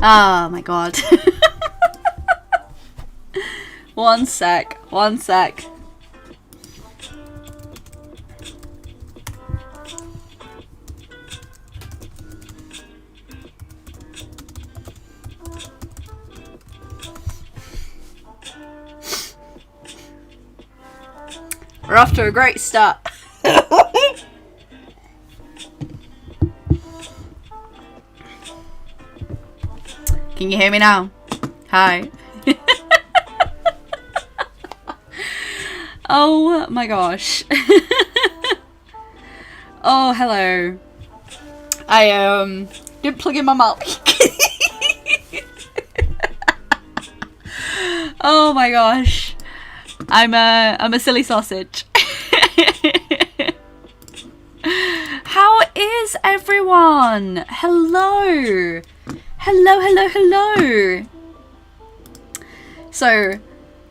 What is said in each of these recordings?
Oh my god. One sec. We're off to a great start. Can you hear me now? Hi. Oh my gosh. Oh, hello. I didn't plug in my mic. Oh my gosh. I'm a silly sausage. How is everyone? Hello. Hello. So,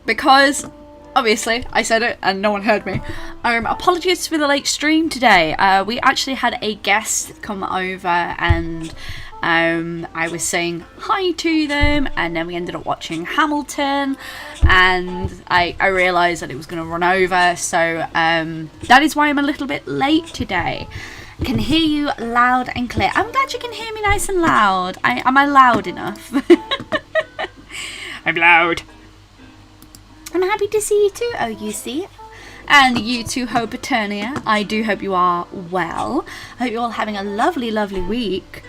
because obviously I said it and no one heard me, apologies for the late stream today. We actually had a guest come over and I was saying hi to them, and then we ended up watching Hamilton, and I realised that it was going to run over, so that is why I'm a little bit late today. I can hear you loud and clear. I'm glad you can hear me nice and loud. Am I loud enough? I'm loud. I'm happy to see you too. Oh, you see it? And you too, Hope Eternia. I do hope you are well. I hope you're all having a lovely, lovely week.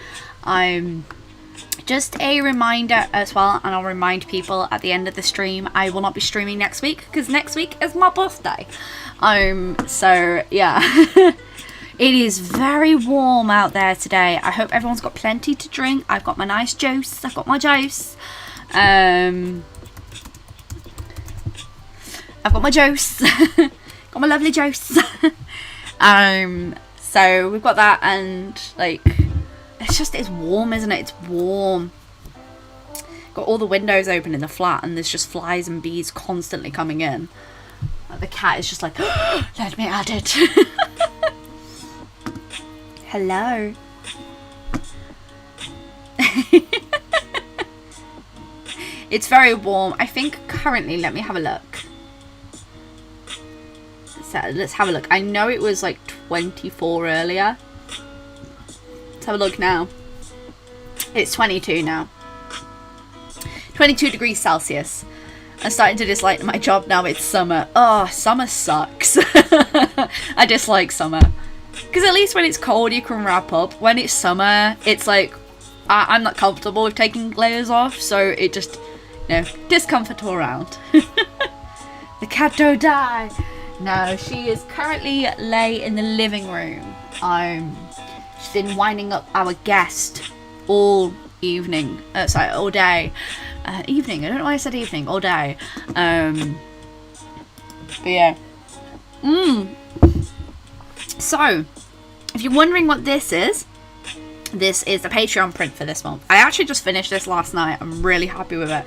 Just a reminder as well, and I'll remind people at the end of the stream, I will not be streaming next week because next week is my birthday. So yeah. It is very warm out there today. I hope everyone's got plenty to drink. I've got my nice juice. I've got my juice. I've got my juice. Got my lovely juice. So we've got that, and like, it's warm, isn't it? It's warm. Got all the windows open in the flat, and there's just flies and bees constantly coming in. The cat is just like, oh, let me at it. Hello. It's very warm. I think currently, let me have a look. So let's have a look. I know it was like 24 earlier. Let's have a look now. It's 22 now. 22 degrees Celsius. I'm starting to dislike my job now. It's summer. Oh, summer sucks. I dislike summer. Because at least when it's cold, you can wrap up. When it's summer, it's like, I'm not comfortable with taking layers off. So it just, you know, discomfort all around. The cat don't die. No, she is currently lay in the living room. She's been winding up our guest all evening. All day. Evening. I don't know why I said evening. All day. But yeah. So, if you're wondering what this is the Patreon print for this month. I actually just finished this last night. I'm really happy with it.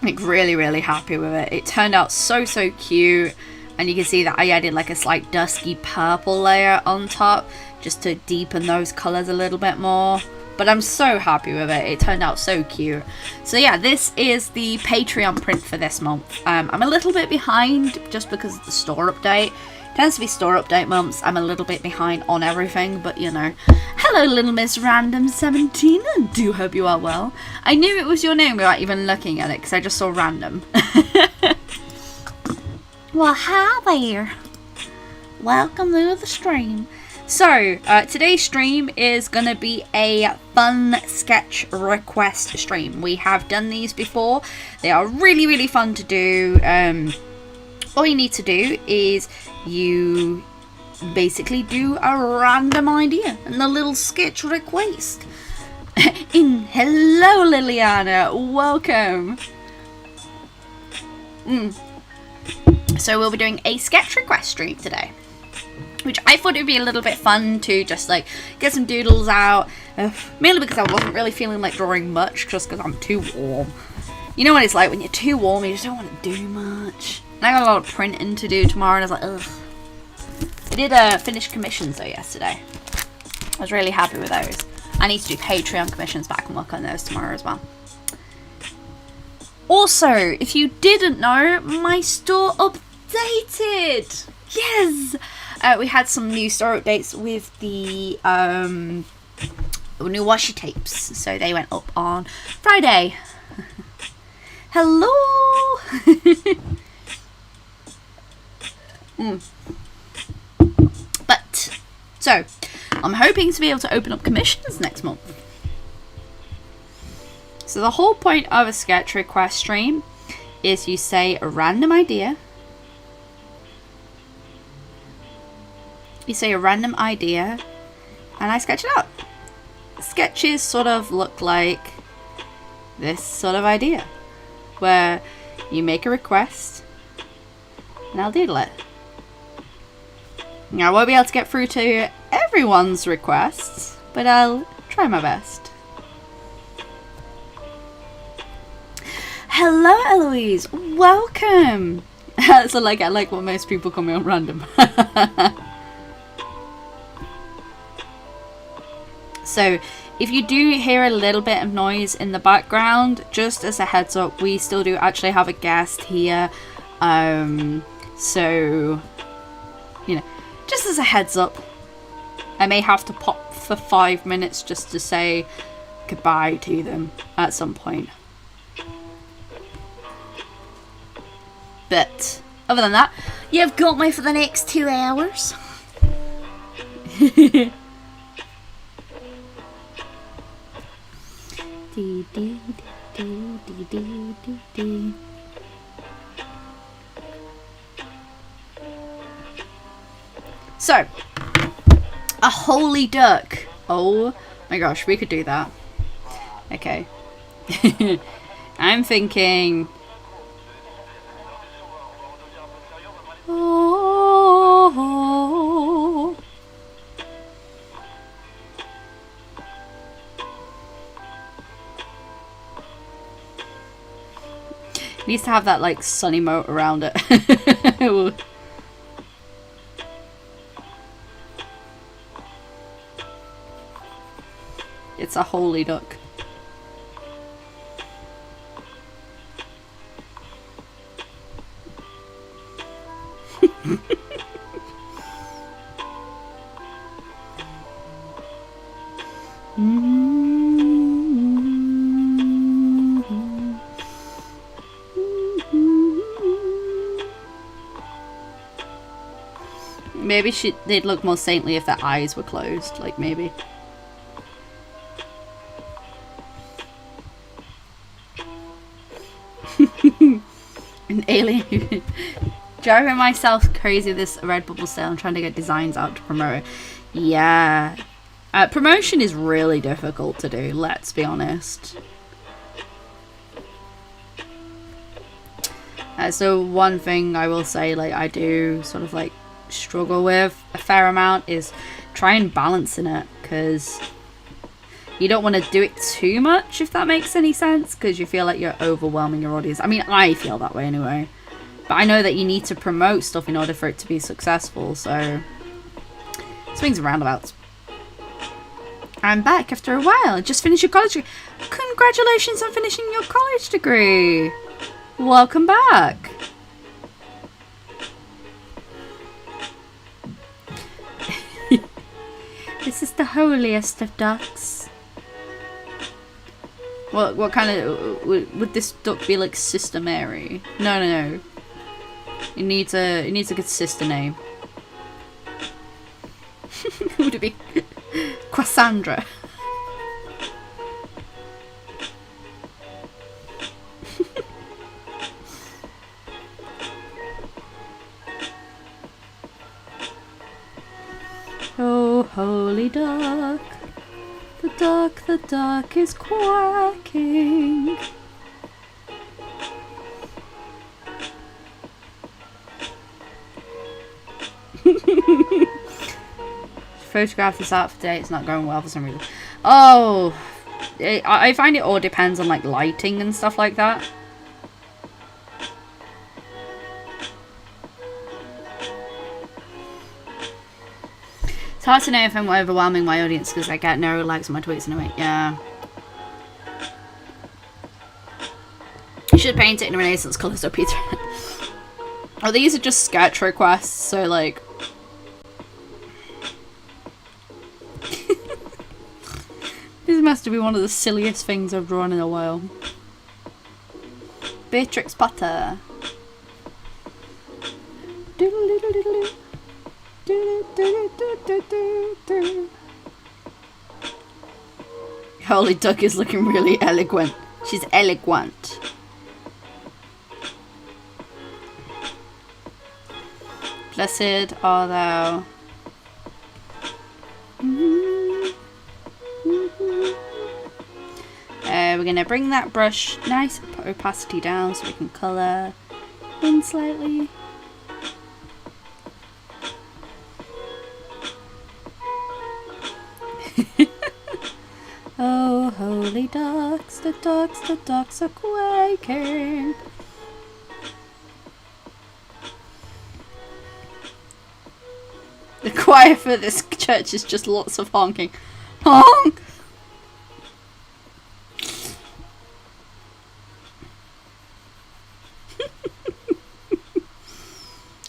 Like really, really happy with it. It turned out so cute, and you can see that I added like a slight dusky purple layer on top just to deepen those colors a little bit more. But I'm so happy with it. It turned out so cute. So yeah, this is the Patreon print for this month. I'm a little bit behind just because of the store update. It tends to be store update months. I'm a little bit behind on everything, but you know. Hello, little Miss Random 17. I do hope you are well. I knew it was your name without even looking at it because I just saw random. Well, hi there. Welcome to the stream. So, today's stream is going to be a fun sketch request stream. We have done these before. They are really, really fun to do. All you need to do is you basically do a random idea and a little sketch request. Hello, Liliana. Welcome. So, we'll be doing a sketch request stream today, which I thought it would be a little bit fun to just like get some doodles out, mainly because I wasn't really feeling like drawing much just because I'm too warm. You know what it's like when you're too warm, you just don't want to do much. And I got a lot of printing to do tomorrow, and I was like, ugh. I did finish commissions though yesterday. I was really happy with those. I need to do Patreon commissions, but I can work on those tomorrow as well. Also, if you didn't know, my store updated. Yes! We had some new store updates with the new washi tapes. So they went up on Friday. Hello! But, so, I'm hoping to be able to open up commissions next month. So the whole point of a sketch request stream is you say a random idea. You say a random idea and I sketch it out. Sketches sort of look like this sort of idea, where you make a request and I'll doodle it. Now I won't be able to get through to everyone's requests, but I'll try my best. Hello Eloise, welcome! So I like what most people call me on random. So if you do hear a little bit of noise in the background, just as a heads up, we still do actually have a guest here. So, you know, just as a heads up, I may have to pop for 5 minutes just to say goodbye to them at some point. But other than that, you've got me for the next 2 hours. So, a holy duck. Oh my gosh, we could do that. Okay. I'm thinking... Oh. It needs to have that like sunny moat around it. It's a holy duck. Maybe they'd look more saintly if their eyes were closed, like maybe. An alien. Driving myself crazy with this Redbubble sale. I'm trying to get designs out to promote it. Yeah. Promotion is really difficult to do, let's be honest. So one thing I will say, like, I do sort of like struggle with a fair amount is try and balancing it, because you don't want to do it too much, if that makes any sense, because you feel like you're overwhelming your audience. I mean, I feel that way anyway, but I know that you need to promote stuff in order for it to be successful, so swings and roundabouts. I'm back after a while. Just finished your college degree. Congratulations on finishing your college degree. Welcome back. This is the holiest of ducks. What kind of would this duck be, like Sister Mary? No. It needs a good sister name. Would it be Quassandra? Oh, holy duck, the duck is quacking. Photograph this out for today. It's not going well for some reason. Oh, I find it all depends on like lighting and stuff like that. hard to know if I'm overwhelming my audience because I get no likes on my tweets in a week. Yeah. You should paint it in Renaissance colours or Peter. Oh, these are just sketch requests, so like... This must be one of the silliest things I've drawn in a while. Beatrix Potter. Holy Duck is looking really eloquent. She's eloquent. Blessed are thou. We're gonna bring that brush nice, put opacity down so we can colour in slightly. Oh, holy ducks, the ducks are quaking. The choir for this church is just lots of honking. Honk!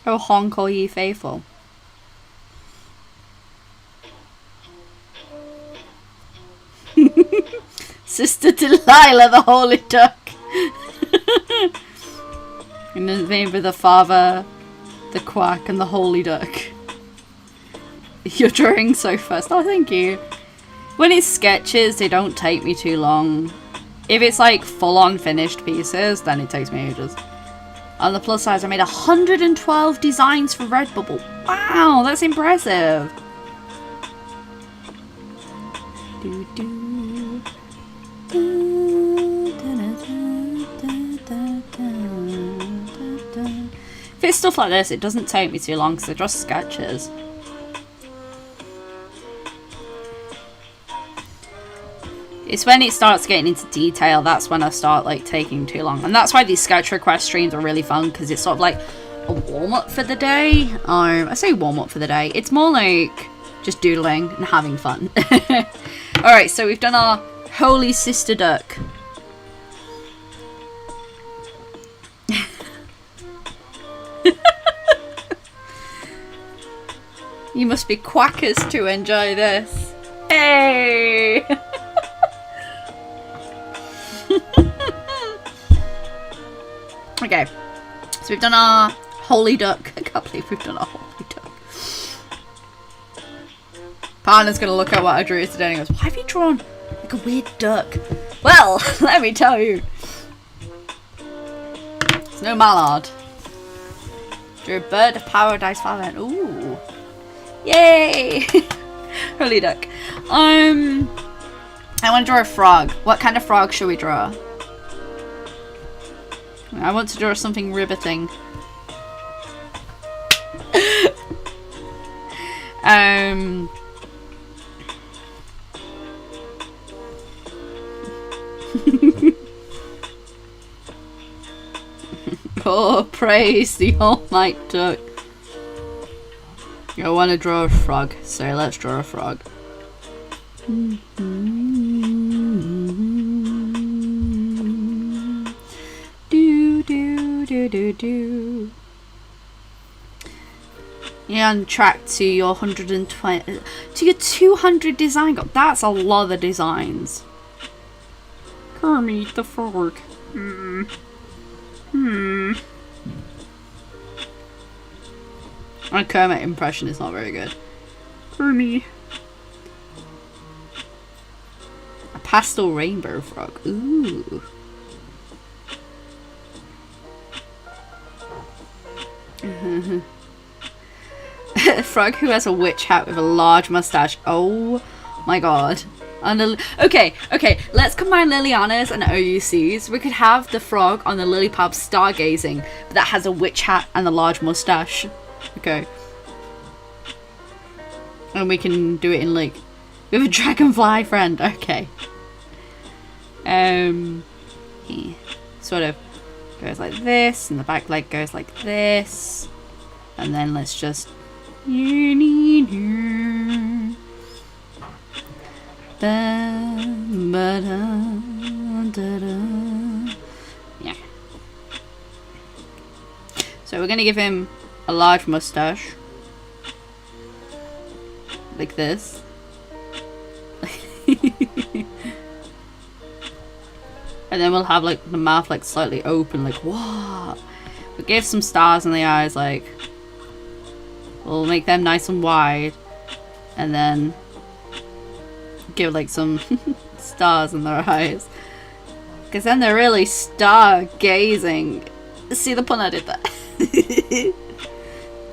Oh, honk all ye faithful. Sister Delilah, the holy duck. In the name of the Father, the quack, and the holy duck. You're drawing so fast. Oh, thank you. When it's sketches, they don't take me too long. If it's like full-on finished pieces, then it takes me ages. On the plus side, I made 112 designs for Redbubble. Wow, that's impressive. If it's stuff like this, it doesn't take me too long because they're just sketches. It's when it starts getting into detail, that's when I start like taking too long. And that's why these sketch request streams are really fun, because it's sort of like a warm-up for the day. I say warm-up for the day. It's more like just doodling and having fun. Alright, so we've done our holy sister duck. You must be quackers to enjoy this. Hey! Okay, so we've done our holy duck. I can't believe we've done our holy duck. Partner's gonna look at what I drew today and goes, why have you drawn like a weird duck? Well, let me tell you. It's no mallard. Drew a bird of paradise father. Ooh. Yay! Holy duck. I want to draw a frog. What kind of frog should we draw? I want to draw something riveting. Oh, praise the almighty duck. I want to draw a frog, so let's draw a frog. Do. You're on track to your 120, to your 200 design goal. That's a lot of designs. Kermit the Frog. My Kermit impression is not very good. Kermit. A pastel rainbow frog. Ooh. A frog who has a witch hat with a large mustache. Oh my god. Okay, let's combine Liliana's and OUC's. We could have the frog on the Lollipop stargazing, but that has a witch hat and a large mustache. Okay. And we can do it in like with a dragonfly friend. Okay. He sort of goes like this, and the back leg goes like this. And then let's just Yeah. So we're gonna give him a large mustache. Like this. And then we'll have like the mouth like slightly open, like what? We'll give some stars in the eyes, like we'll make them nice and wide, and then give like some stars in their eyes, because then they're really stargazing. See the pun I did there?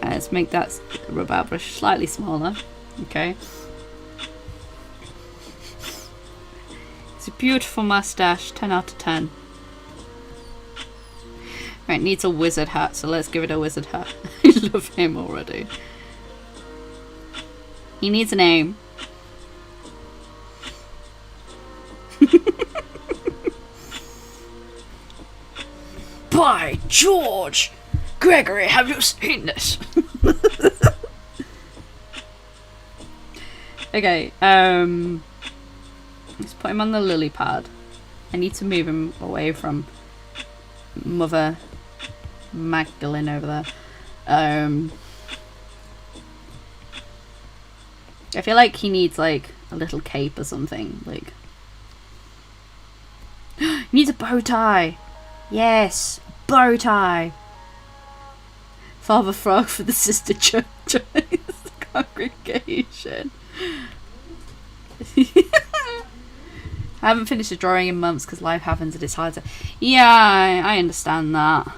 Let's make that rubber brush slightly smaller. Okay. It's a beautiful mustache, 10 out of 10. Right, needs a wizard hat, so let's give it a wizard hat. I love him already. He needs a name. By George! Gregory, have you seen this? Okay, let's put him on the lily pad. I need to move him away from Mother Magdalene over there. I feel like he needs like a little cape or something. Like, he needs a bow tie. Yes, bow tie. Father Frog for the Sister Church congregation. I haven't finished a drawing in months because life happens and it's hard to... Yeah, I understand that.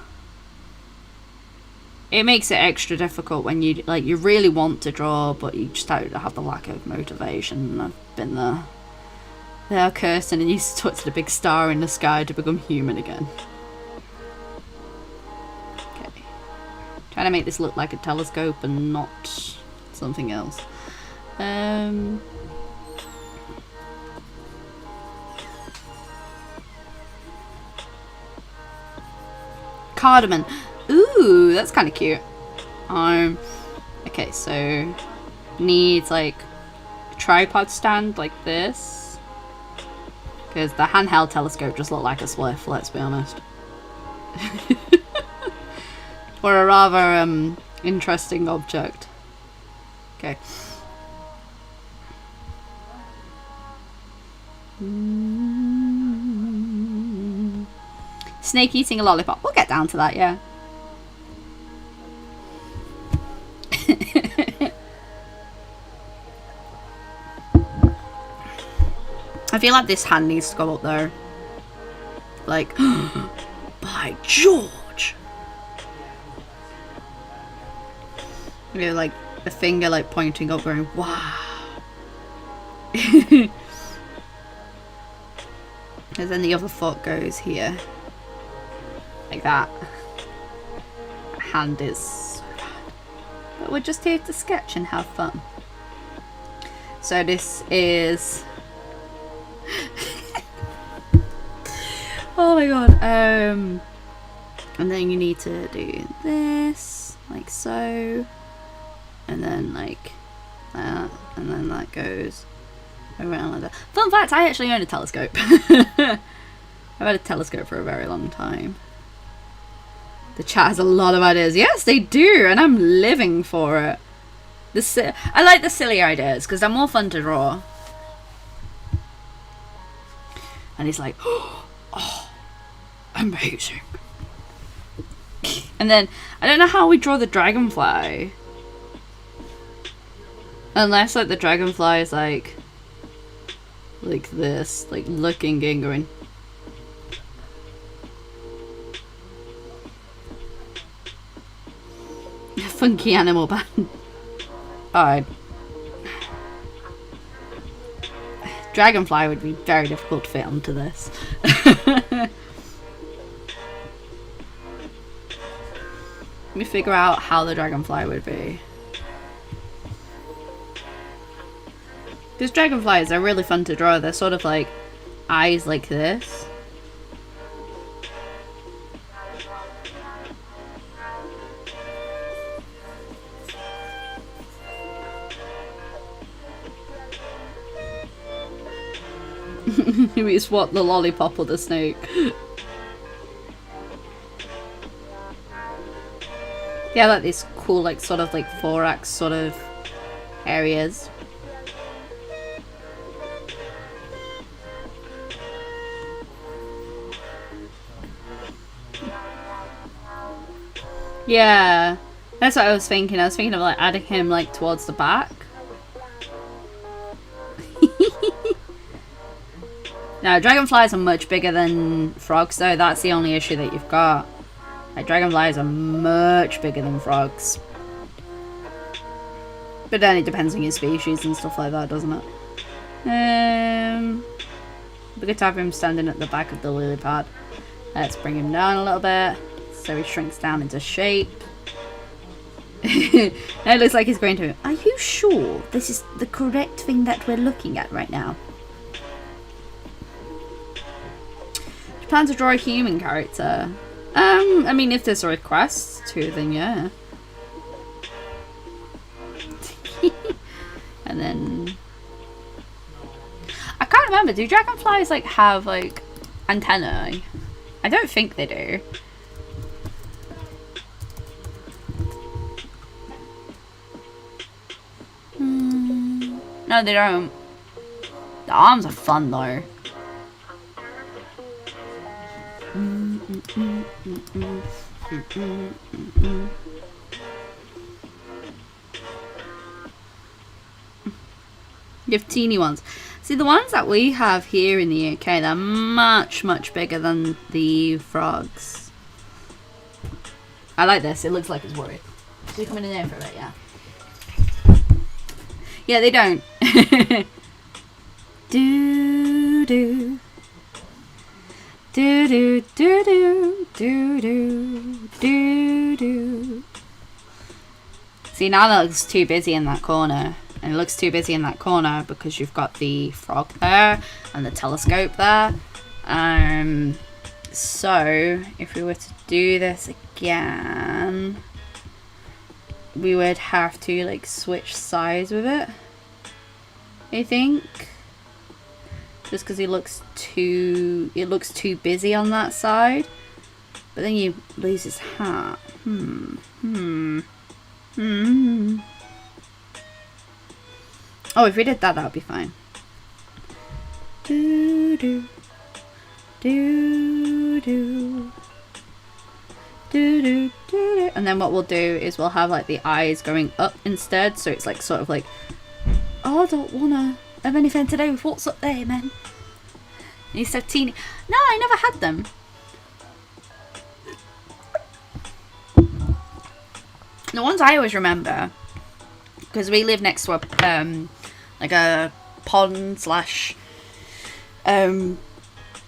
It makes it extra difficult when you like you really want to draw, but you just don't have the lack of motivation. I've been there. There, Kirsten, and you stuck to the big star in the sky to become human again. Okay. Trying to make this look like a telescope and not something else. Cardamom. Ooh, that's kind of cute. Okay, so needs like a tripod stand like this, because the handheld telescope just looked like a spliff, let's be honest. Or a rather interesting object. Okay. Snake eating a lollipop. We'll get down to that, yeah. I feel like this hand needs to go up there. Like, by George! You know, like the finger like pointing up going, wow. And then the other foot goes here. Like that. Hand is so bad. But we're just here to sketch and have fun. So this is... Oh my god. And then you need to do this, like so. And then like that. And then that goes around like that. Fun fact, I actually own a telescope. I've had a telescope for a very long time. The chat has a lot of ideas. Yes, they do, and I'm living for it. I like the silly ideas because they're more fun to draw. And he's like, oh, amazing. And then I don't know how we draw the dragonfly, unless like the dragonfly is like this, like looking and going. Funky animal band. Alright. Dragonfly would be very difficult to fit onto this. Let me figure out how the dragonfly would be. Because dragonflies are really fun to draw. They're sort of like eyes like this. We swap the lollipop or the snake. Yeah, like these cool, like, sort of, like, thorax sort of areas. Yeah, that's what I was thinking. I was thinking of, like, adding him, like, towards the back. No, dragonflies are much bigger than frogs, though. That's the only issue that you've got. Like, dragonflies are much bigger than frogs. But then it depends on your species and stuff like that, doesn't it? We could have him standing at the back of the lily pad. Let's bring him down a little bit, so he shrinks down into shape. Now it looks like he's going to... Are you sure this is the correct thing that we're looking at right now? Do you plan to draw a human character? I mean, if there's a request to, then yeah. And then... I can't remember, do dragonflies, like, have, like, antennae? I don't think they do. No, they don't. The arms are fun, though. You have teeny ones. See, the ones that we have here in the UK, they're much, much bigger than the frogs. I like this. It looks like it's worried. So you coming in there for a bit, yeah? Yeah, they don't. Do do do do do do do do do. See, now that looks too busy in that corner. And it looks too busy in that corner because you've got the frog there and the telescope there. So if we were to do this again, we would have to like switch sides with it, I think. Just because it looks too busy on that side. But then you lose his hat. Oh, if we did that, that would be fine. Do do do do do do do. And then what we'll do is we'll have like the eyes going up instead, so it's like sort of like, oh, I don't wanna have anything today with what's up there, man. He's so teeny. No, I never had them. The ones I always remember, because we live next to a like a pond slash we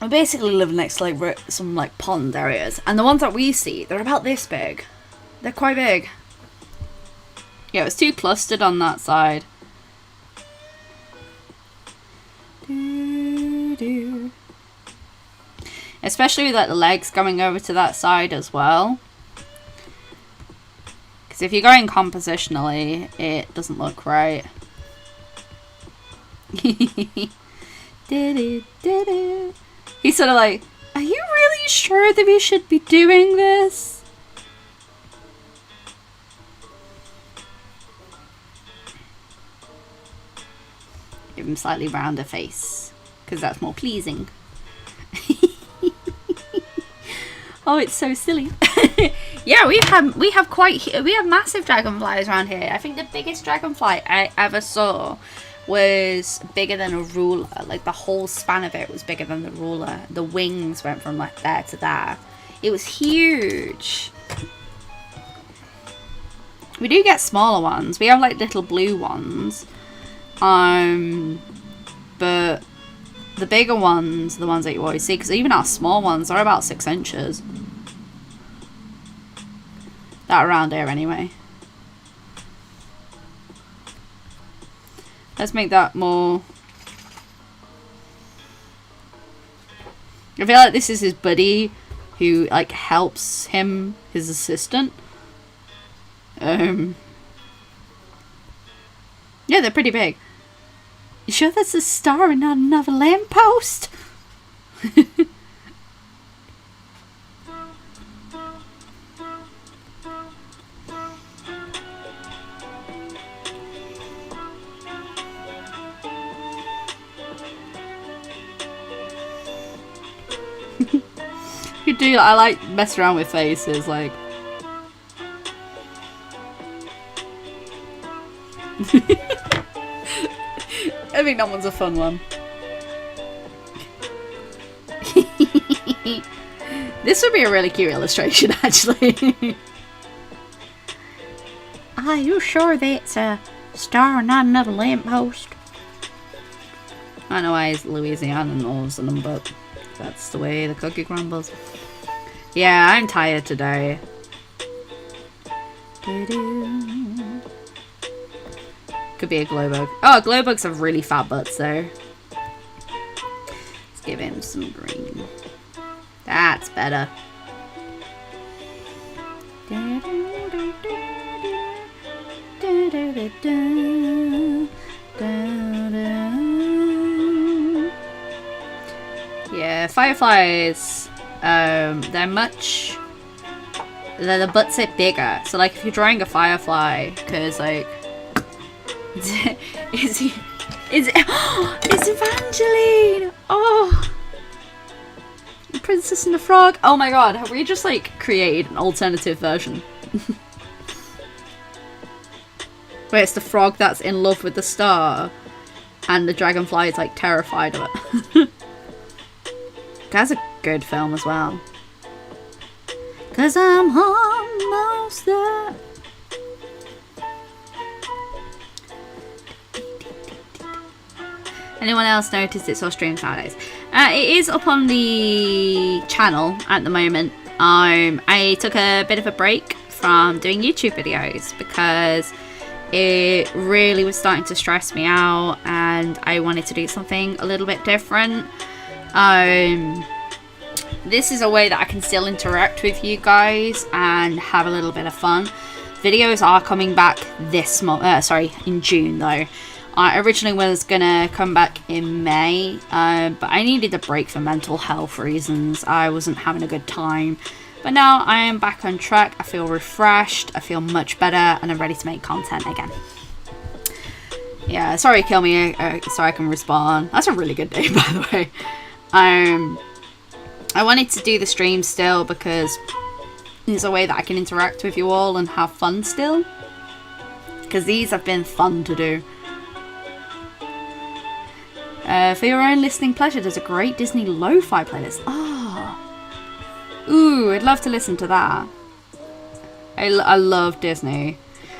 basically live next to like some like pond areas, and the ones that we see, they're about this big. They're quite big. Yeah, it was too clustered on that side. Especially with like the legs going over to that side as well. Because if you're going compositionally, it doesn't look right. He's sort of like, are you really sure that we should be doing this? Give him slightly rounder face, because that's more pleasing. Oh, it's so silly. Yeah, we have massive dragonflies around here. I think the biggest dragonfly I ever saw was bigger than a ruler. Like the whole span of it was bigger than the ruler. The wings went from like there to there. It was huge. We do get smaller ones. We have like little blue ones. But the bigger ones, the ones that you always see, because even our small ones are about 6 inches. That around here anyway. Let's make that more... I feel like this is his buddy who like helps him, his assistant. Yeah, they're pretty big. You sure that's a star and not another lamppost? You do. I like mess around with faces, like. I think that one's a fun one. This would be a really cute illustration, actually. Are you sure that's a star and not another lamppost? I don't know why it's Louisiana and all of a sudden, but that's the way the cookie crumbles. Yeah, I'm tired today. Could be a glowbug. Oh, glowbugs have really fat butts though. Let's give him some green. That's better. Yeah, fireflies. They're the butts are bigger. So like if you're drawing a firefly, because like it's Evangeline! Oh, Princess and the Frog. Oh my god, have we just like created an alternative version? Where it's the frog that's in love with the star and the dragonfly is like terrified of it. That's a good film as well. 'Cause I'm almost there. Anyone else noticed it's our streams nowadays? It is up on the channel at the moment. I took a bit of a break from doing YouTube videos because it really was starting to stress me out and I wanted to do something a little bit different. This is a way that I can still interact with you guys and have a little bit of fun. Videos are coming back this month, in June though. I originally was gonna come back in May, but I needed a break for mental health reasons. I wasn't having a good time. But now I am back on track. I feel refreshed, I feel much better, and I'm ready to make content again. Yeah, sorry, kill me so I can respond. That's a really good name, by the way. I wanted to do the stream still because it's a way that I can interact with you all and have fun still. Because these have been fun to do. For your own listening pleasure, there's a great Disney lo-fi playlist. Oh. Ooh, I'd love to listen to that. I love Disney.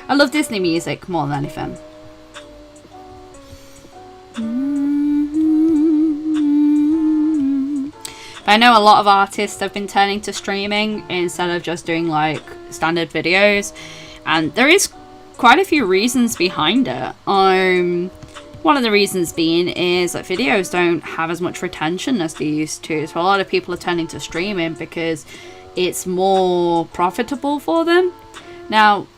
I love Disney music more than anything. But I know a lot of artists have been turning to streaming instead of just doing like standard videos. And there is quite a few reasons behind it. One of the reasons being is that videos don't have as much retention as they used to. So a lot of people are turning to streaming because it's more profitable for them. Now,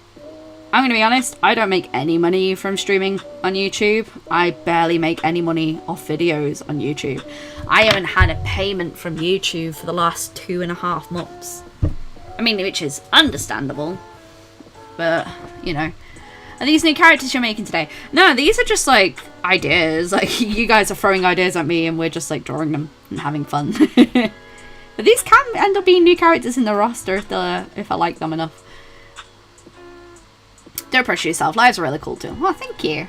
I'm going to be honest, I don't make any money from streaming on YouTube. I barely make any money off videos on YouTube. I haven't had a payment from YouTube for the last 2.5 months. I mean, which is understandable. But, you know. Are these new characters you're making today? No, these are just like ideas. Like you guys are throwing ideas at me and we're just like drawing them and having fun. But these can end up being new characters in the roster if I like them enough. Don't pressure yourself. Lives are really cool too. Oh, thank you.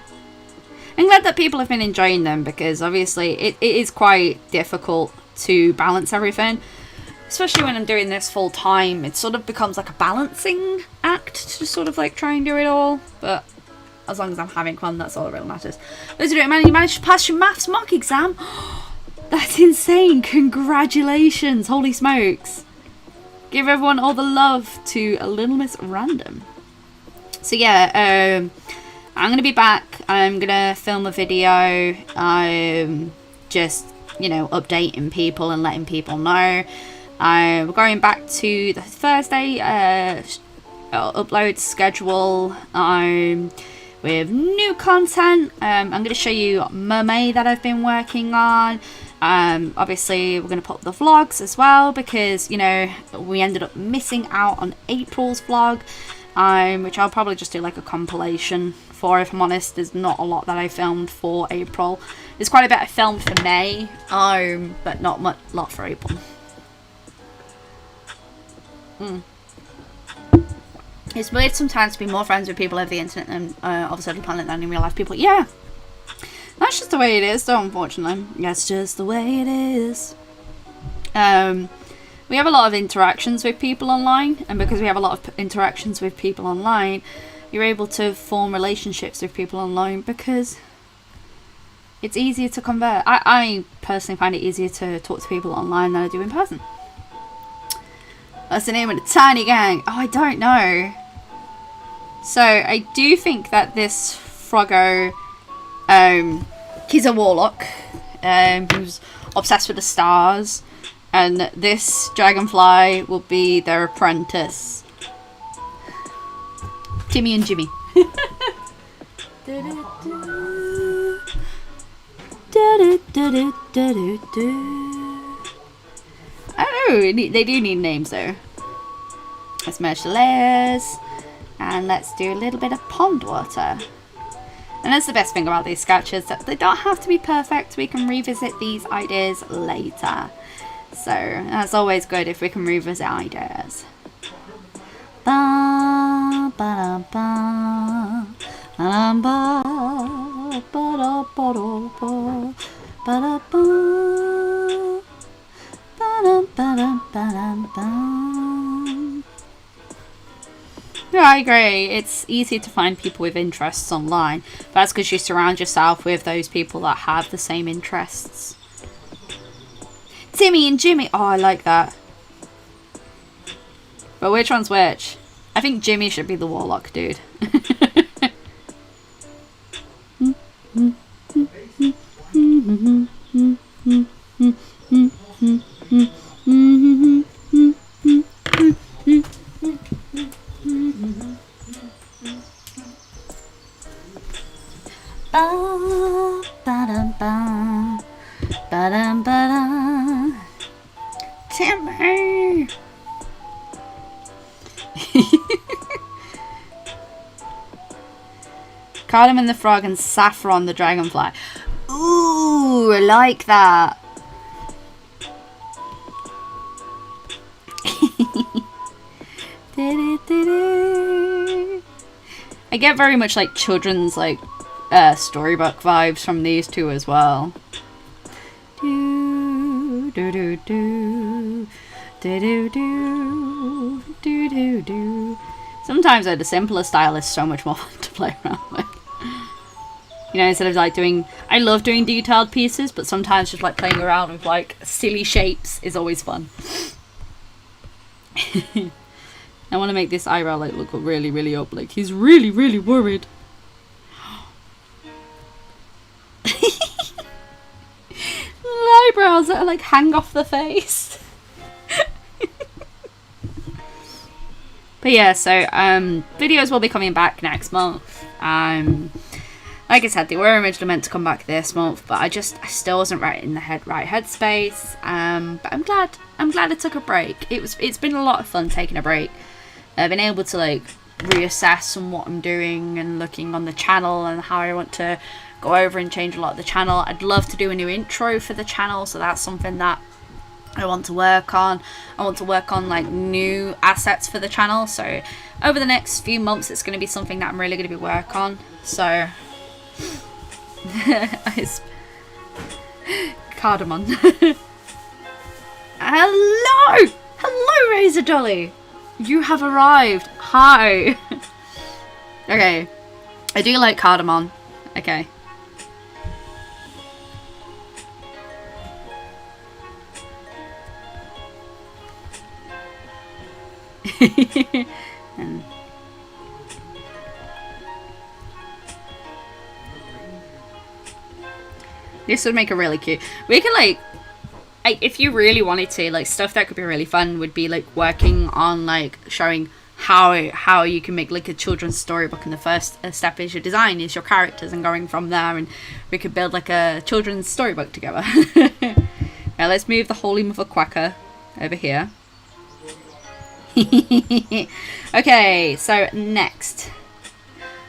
I'm glad that people have been enjoying them because obviously it is quite difficult to balance everything. Especially when I'm doing this full time, it sort of becomes like a balancing act to sort of like try and do it all. But as long as I'm having fun, that's all that really matters. Those who don't man, you managed to pass your maths mock exam. That's insane. Congratulations. Holy smokes. Give everyone all the love to a Little Miss Random. So yeah, I'm going to be back. I'm going to film a video. Just, you know, updating people and letting people know. We're going back to the Thursday upload schedule with new content. I'm going to show you Mermaid that I've been working on. Obviously we're going to put the vlogs as well, because, you know, we ended up missing out on April's vlog, which I'll probably just do like a compilation for, if I'm honest. There's not a lot that I filmed for April. There's quite a bit I filmed for May, but not much lot for April. It's weird sometimes to be more friends with people over the internet than obviously on the planet than in real life people. Yeah, that's just the way it is, though, unfortunately. That's just the way it is. We have a lot of interactions with people online, and because we have a lot of interactions with people online, you're able to form relationships with people online because it's easier to convert. I personally find it easier to talk to people online than I do in person. What's the name of the tiny gang? Oh, I don't know. So I do think that this Froggo, he's a warlock, who's obsessed with the stars, and this dragonfly will be their apprentice. Timmy and Jimmy. Oh, they do need names though. Let's merge the layers. And let's do a little bit of pond water. And that's the best thing about these sketches, that they don't have to be perfect. We can revisit these ideas later. So that's always good if we can revisit ideas. Ba, ba, ba, ba, ba, ba, ba, ba. Yeah, I agree. It's easy to find people with interests online. That's because you surround yourself with those people that have the same interests. Timmy and Jimmy. Oh, I like that. But which one's which? I think Jimmy should be the warlock dude. Timmy! Cardamom the frog and Saffron the dragonfly. Ooh, I like that. I get very much like children's like storybook vibes from these two as well. Do do do do do do do do do do. Sometimes the simpler style is so much more fun to play around with. You know, instead of like doing, I love doing detailed pieces, but sometimes just like playing around with like silly shapes is always fun. I want to make this eyebrow like look really, really up. Like he's really, really worried. Eyebrows that are like hang off the face. But yeah, so videos will be coming back next month. Like I said, they were originally meant to come back this month, but I still wasn't right in the right headspace. But I'm glad I took a break. It's been a lot of fun taking a break. I've been able to like reassess on what I'm doing and looking on the channel and how I want to go over and change a lot of the channel. I'd love to do a new intro for the channel, so that's something that I want to work on. I want to work on like new assets for the channel, so over the next few months it's going to be something that I'm really going to be working on. So Cardamom. Hello Razor Dolly, you have arrived. Hi. Okay, I do like Cardamom. Okay. And this would make a really cute. We can like, if you really wanted to, like stuff that could be really fun would be like working on like showing how you can make like a children's storybook, and the first step is your design, is your characters, and going from there, and we could build like a children's storybook together. Now let's move the Holy Mother Quacker over here. Okay, so next,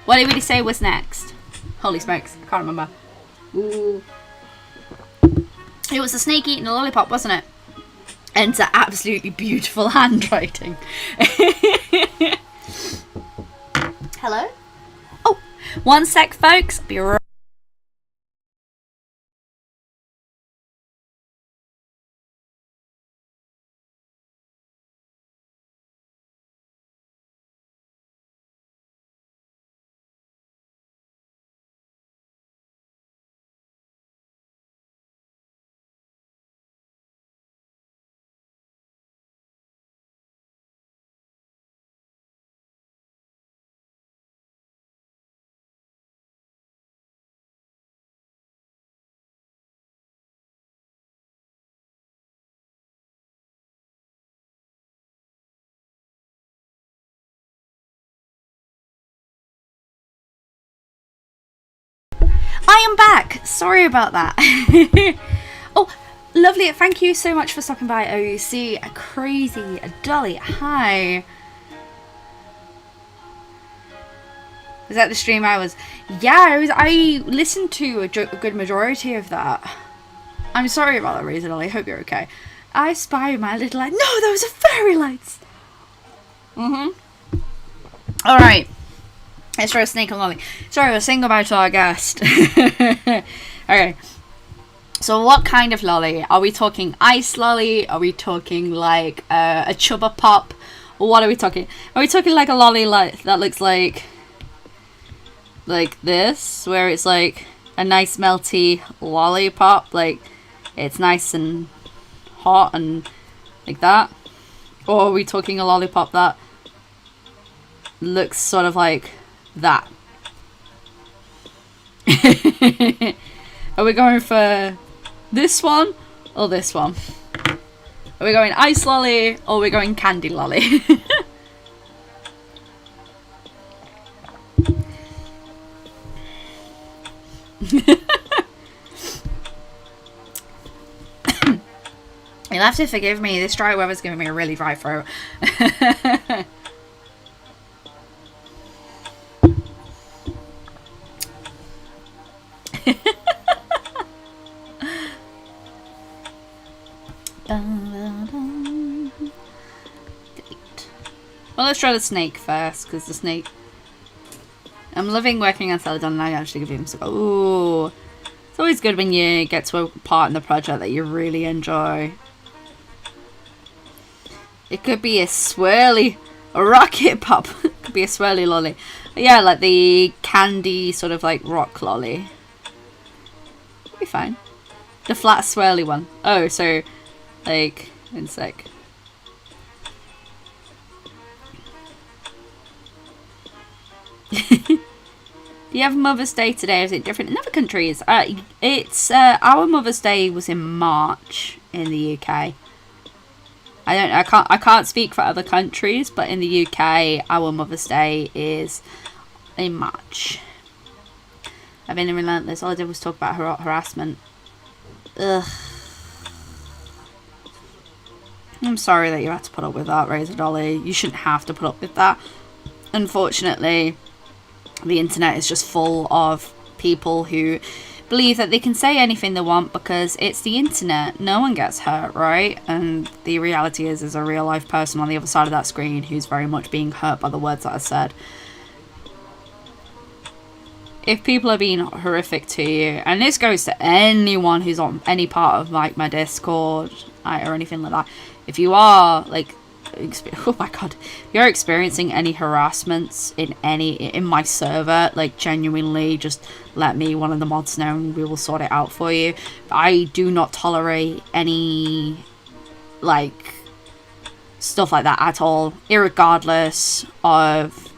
what did we say was next? Holy smokes, I can't remember. Ooh. It was the snake eating a lollipop, wasn't it? Enter absolutely beautiful handwriting. Hello? Oh, one sec, folks. Be right. I am back. Sorry about that. Oh, lovely. Thank you so much for stopping by, OUC. Crazy Dolly. Hi. Was that the stream I was? Yeah, I listened to a good majority of that. I'm sorry about that, Razor Dolly. I hope you're okay. I spy my little light. No, those are fairy lights. Alright. Let's try a snake and lolly. Sorry, we're saying goodbye to our guest. Okay. So what kind of lolly? Are we talking ice lolly? Are we talking like a chubba pop? Or what are we talking? Are we talking like a lolly like that looks like this, where it's like a nice melty lollipop, like it's nice and hot and like that? Or are we talking a lollipop that looks sort of like that? Are we going for this one or this one? Are we going ice lolly or are we going candy lolly? You'll have to forgive me, this dry weather's giving me a really dry throat. Well, let's try the snake first, because the snake... I'm loving working on Celadon, and I actually give him some... Ooh. It's always good when you get to a part in the project that you really enjoy. It could be a swirly... A rocket pop. It could be a swirly lolly. But yeah, like the candy sort of like rock lolly. It'll be fine. The flat swirly one. Oh, so... Like... In sec. Do you have Mother's Day today? Is it different in other countries? It's our Mother's Day was in March in the UK. I can't speak for other countries, but in the UK our Mother's Day is in March. I've been relentless. All I did was talk about harassment. Ugh. I'm sorry that you had to put up with that, Razor Dolly. You shouldn't have to put up with that. Unfortunately, the internet is just full of people who believe that they can say anything they want because it's the internet. No one gets hurt, right? And the reality is there's a real life person on the other side of that screen who's very much being hurt by the words that I said. If people are being horrific to you, and this goes to anyone who's on any part of like my Discord or anything like that, if you are like, oh my god, if you're experiencing any harassments in my server, like genuinely just let me, one of the mods, know and we will sort it out for you. I do not tolerate any like stuff like that at all, irregardless of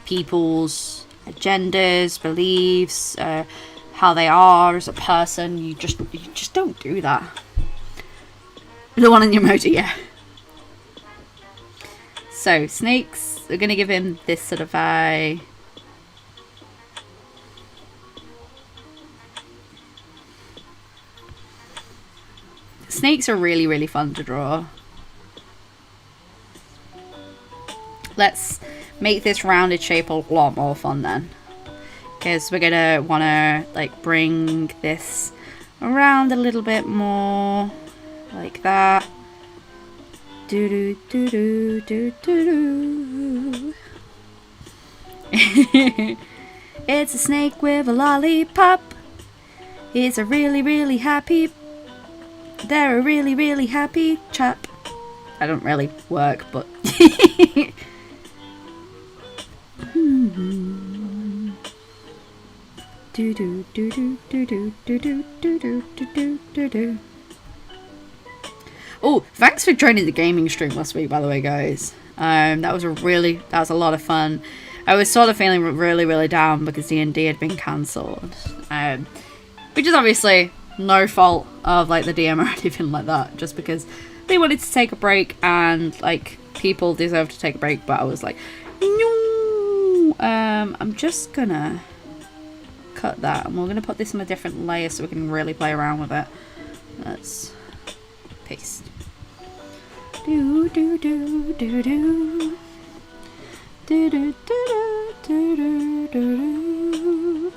people's agendas, beliefs, how they are as a person. You just don't do that. The one in your emoji, yeah. So snakes, we're gonna give him this sort of eye. Snakes are really, really fun to draw. Let's make this rounded shape a lot more fun then. Because we're gonna wanna like bring this around a little bit more. Like that. Do do do do do do do. It's a snake with a lollipop. It's a really, really happy. They're a really, really happy chap. I don't really work, but. Do do do do do do do do do do do do do. Oh, thanks for joining the gaming stream last week, by the way, guys. That was a lot of fun. I was sort of feeling really, really down because D&D had been cancelled, which is obviously no fault of like the DM or anything like that. Just because they wanted to take a break and like people deserve to take a break, but I was like, no. I'm just gonna cut that, and we're gonna put this in a different layer so we can really play around with it. Let's paste. Do do do do do do do do do do do.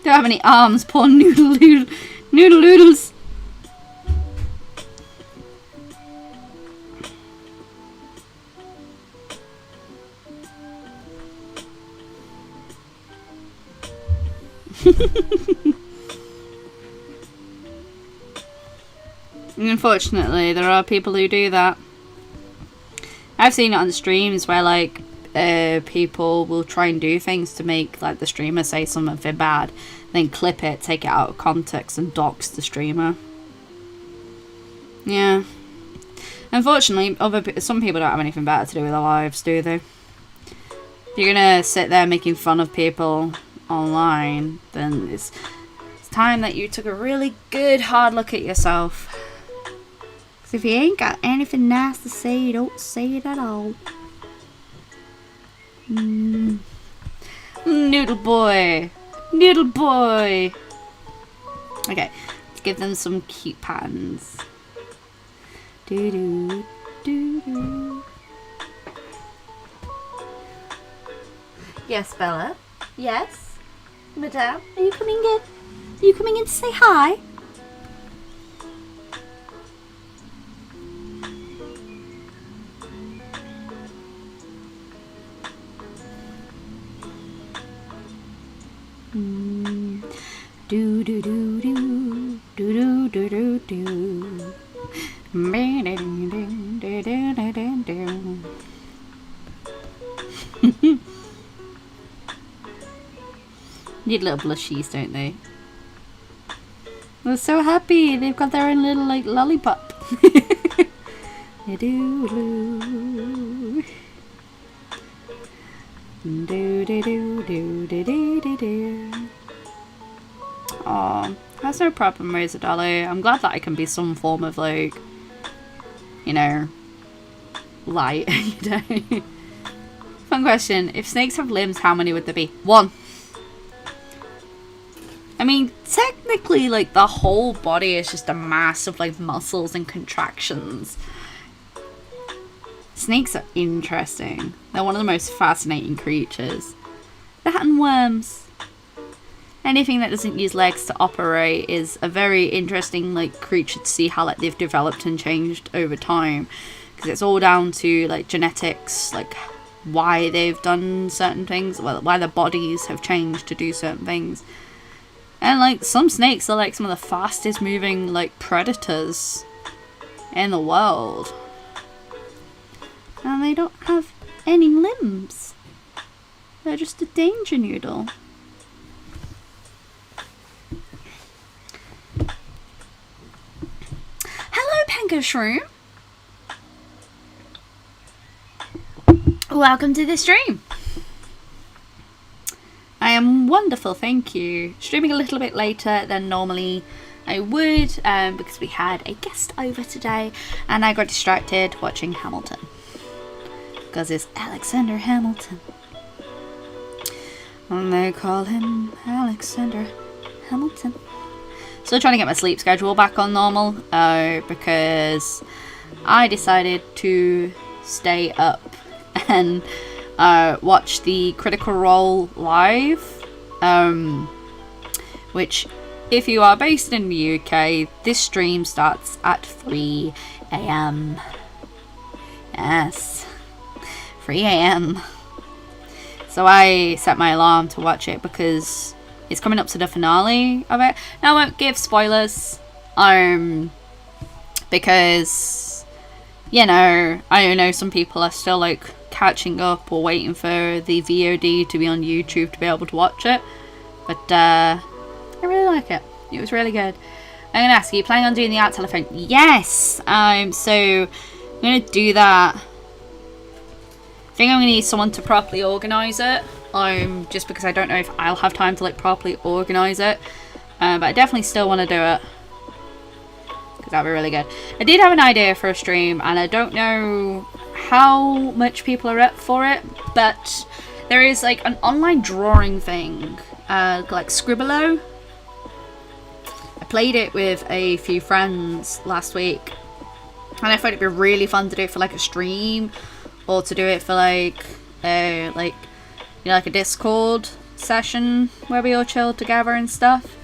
Don't have any arms, poor noodles. Unfortunately, there are people who do that. I've seen it on streams where like people will try and do things to make like the streamer say something bad, then clip it, take it out of context, and dox the streamer. Yeah. Unfortunately, some people don't have anything better to do with their lives, do they? If you're gonna sit there making fun of people online, then it's time that you took a really good hard look at yourself. Because if you ain't got anything nice to say, you don't say it at all. Noodle boy. Okay, let's give them some cute patterns. Do do do do. Yes, Bella. Yes, Madame. Are you coming in? Are you coming in to say hi? Do do do do do do do do do. Need little blushies, don't they? They're so happy. They've got their own little like lollipop. Do do do do do do do do. Aw, that's no problem, Rosa Dolly. I'm glad that I can be some form of like, you know, light. You know. Fun question. If snakes have limbs, how many would there be? 1. I mean, technically, like, the whole body is just a mass of, like, muscles and contractions. Snakes are interesting. They're one of the most fascinating creatures. That and worms. Anything that doesn't use legs to operate is a very interesting, like, creature to see how, like, they've developed and changed over time. Because it's all down to, like, genetics, like, why they've done certain things, well, why their bodies have changed to do certain things. And, like, some snakes are, like, some of the fastest moving, like, predators in the world. And they don't have any limbs. They're just a danger noodle. Thank you, Shroom. Welcome to the stream. I am wonderful, thank you. Streaming a little bit later than normally I would, because we had a guest over today and I got distracted watching Hamilton. Because it's Alexander Hamilton. And they call him Alexander Hamilton. Still trying to get my sleep schedule back on normal, because I decided to stay up and watch the Critical Role live, which, if you are based in the UK, this stream starts at 3 AM. Yes, 3 AM. So I set my alarm to watch it because it's coming up to the finale of it. Now I won't give spoilers, because, you know, I know some people are still like catching up or waiting for the VOD to be on YouTube to be able to watch it. But I really like it. It was really good. I'm gonna ask, are you planning on doing the art telephone? Yes. So I'm gonna do that. I think I'm gonna need someone to properly organise it. Just because I don't know if I'll have time to like properly organise it. But I definitely still want to do it, because that'd be really good. I did have an idea for a stream, and I don't know how much people are up for it, but there is like an online drawing thing, like Scribbleau. I played it with a few friends last week, and I thought it'd be really fun to do it for like a stream, or to do it for like you know, like a Discord session where we all chill together and stuff.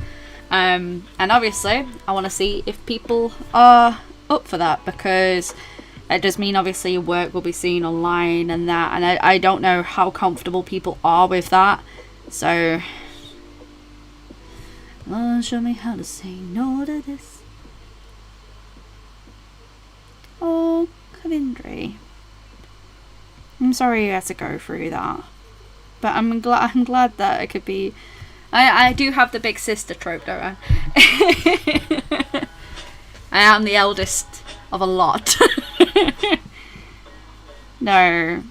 And obviously I want to see if people are up for that, because it does mean obviously your work will be seen online and that, and I don't know how comfortable people are with that. So show me how to say no to this. Oh, Lavender, I'm sorry you had to go through that, but I'm glad that it could be. I do have the big sister trope, don't I? I am the eldest of a lot. No,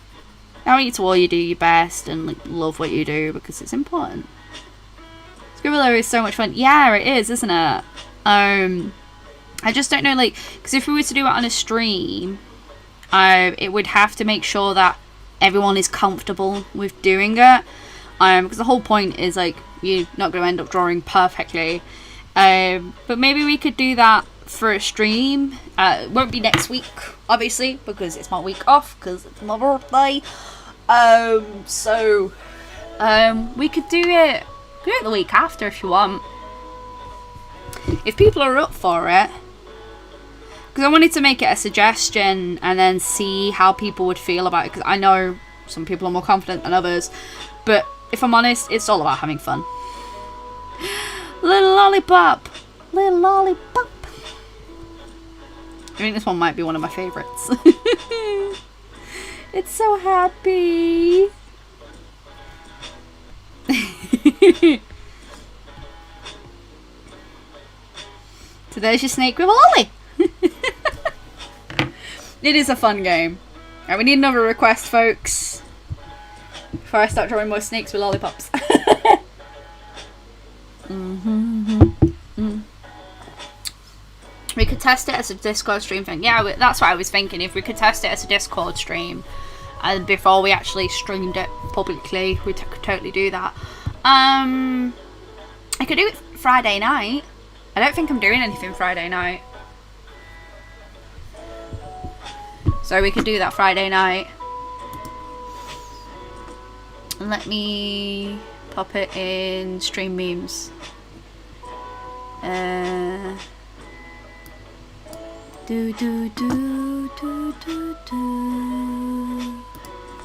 I want you to all you do your best and like love what you do, because it's important. Scribbler is so much fun. Yeah, it is, isn't it? I just don't know, like, because if we were to do it on a stream, it would have to make sure that everyone is comfortable with doing it. Because the whole point is like you're not going to end up drawing perfectly. But maybe we could do that for a stream. It won't be next week, obviously, because it's my week off, because it's my birthday. So we could do it the week after if you want, if people are up for it. Because I wanted to make it a suggestion and then see how people would feel about it, because I know some people are more confident than others, but if I'm honest, it's all about having fun. Little lollipop! Little lollipop! I think this one might be one of my favourites. It's so happy! So there's your snake with a lolly! It is a fun game. Right, we need another request, folks, before I start drawing more snakes with lollipops. We could test it as a Discord stream thing. Yeah, that's what I was thinking. If we could test it as a Discord stream, and before we actually streamed it publicly, we could totally do that. I could do it Friday night. I don't think I'm doing anything Friday night, so we could do that Friday night. Let me pop it in stream memes. Do do do do do do.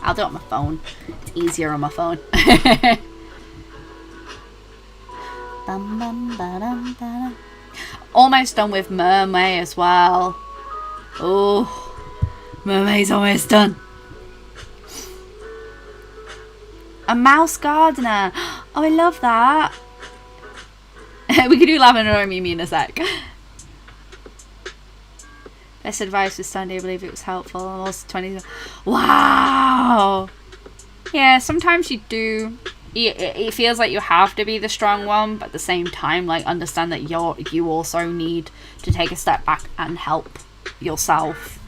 I'll do it on my phone. It's easier on my phone. Bum, bum, ba-dum, ba-dum. Almost done with Mermaid as well. Oh, Mermaid's almost done. A mouse gardener. Oh, I love that. We could do Lavender or Mimi in a sec. Best advice for Sunday, I believe it was helpful. Also 20. Wow! Yeah, sometimes you do. It feels like you have to be the strong one, but at the same time, like, understand that you also need to take a step back and help yourself.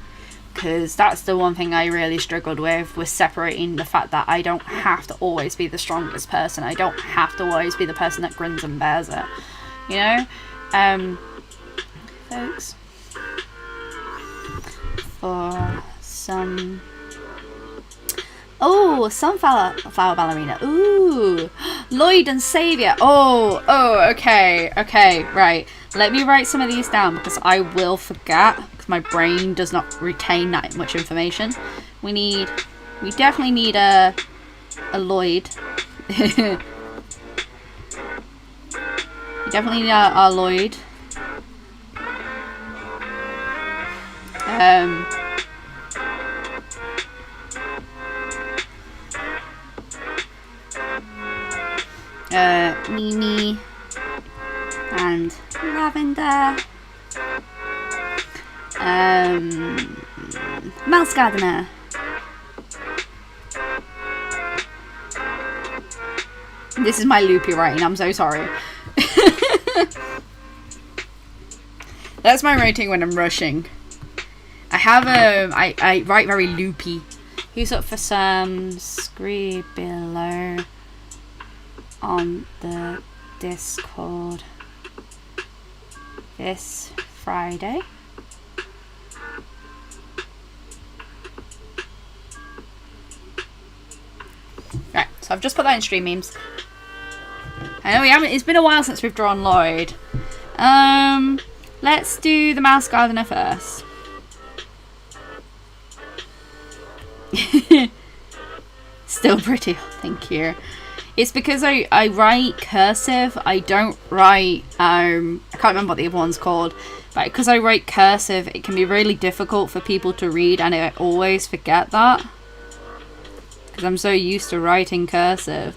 Because that's the one thing I really struggled with, was separating the fact that I don't have to always be the strongest person. I don't have to always be the person that grins and bears it. You know? Folks. For some... Oh, sunflower ballerina. Ooh. Lloyd and Saviour. Oh, okay, right. Let me write some of these down because I will forget, because my brain does not retain that much information. We definitely need a Lloyd. We definitely need our Lloyd. Mimi and Lavender. Mouse Gardener. This is my loopy writing, I'm so sorry. That's my writing when I'm rushing. I write very loopy. Who's up for some Scribbler on the Discord this Friday? Right, so I've just put that in stream memes. I know we haven't, it's been a while since we've drawn Lloyd. Let's do the Mouse Gardener first. Still pretty, thank you. It's because I write cursive. I don't write, I can't remember what the other one's called, but because I write cursive, it can be really difficult for people to read, and I always forget that. Because I'm so used to writing cursive.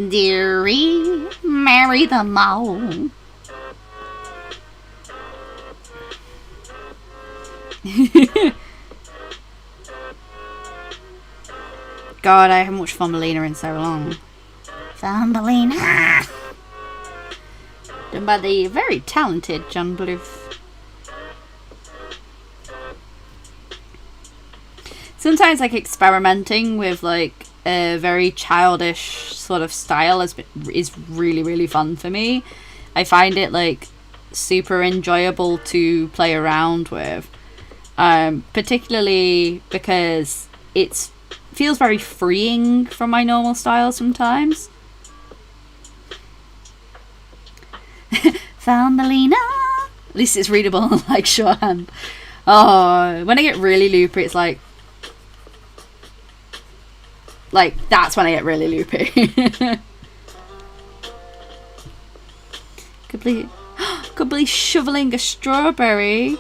Dearie, marry them all. God, I haven't watched Thumbelina in so long. Thumbelina! Done by the very talented John Bluth. Sometimes, like, experimenting with, like, a very childish sort of style is really, really fun for me. I find it, like, super enjoyable to play around with. Particularly because it feels very freeing from my normal style sometimes. Thumbelina! At least it's readable like shorthand. Oh, when I get really loopy, it's like that's when I get really loopy. Could be shoveling a strawberry.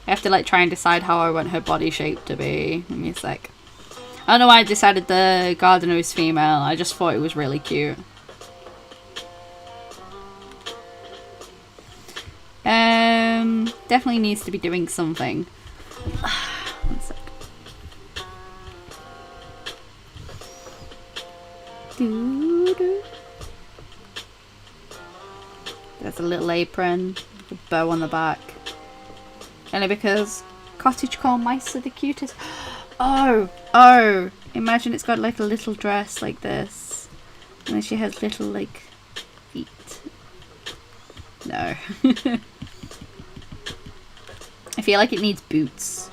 I have to, like, try and decide how I want her body shape to be. Give me a sec. I don't know why I decided the gardener was female. I just thought it was really cute. Definitely needs to be doing something. One sec. There's a little apron with a bow on the back. Only because cottagecore mice are the cutest. Oh! Imagine it's got like a little dress like this. And then she has little, like, feet. No. I feel like it needs boots.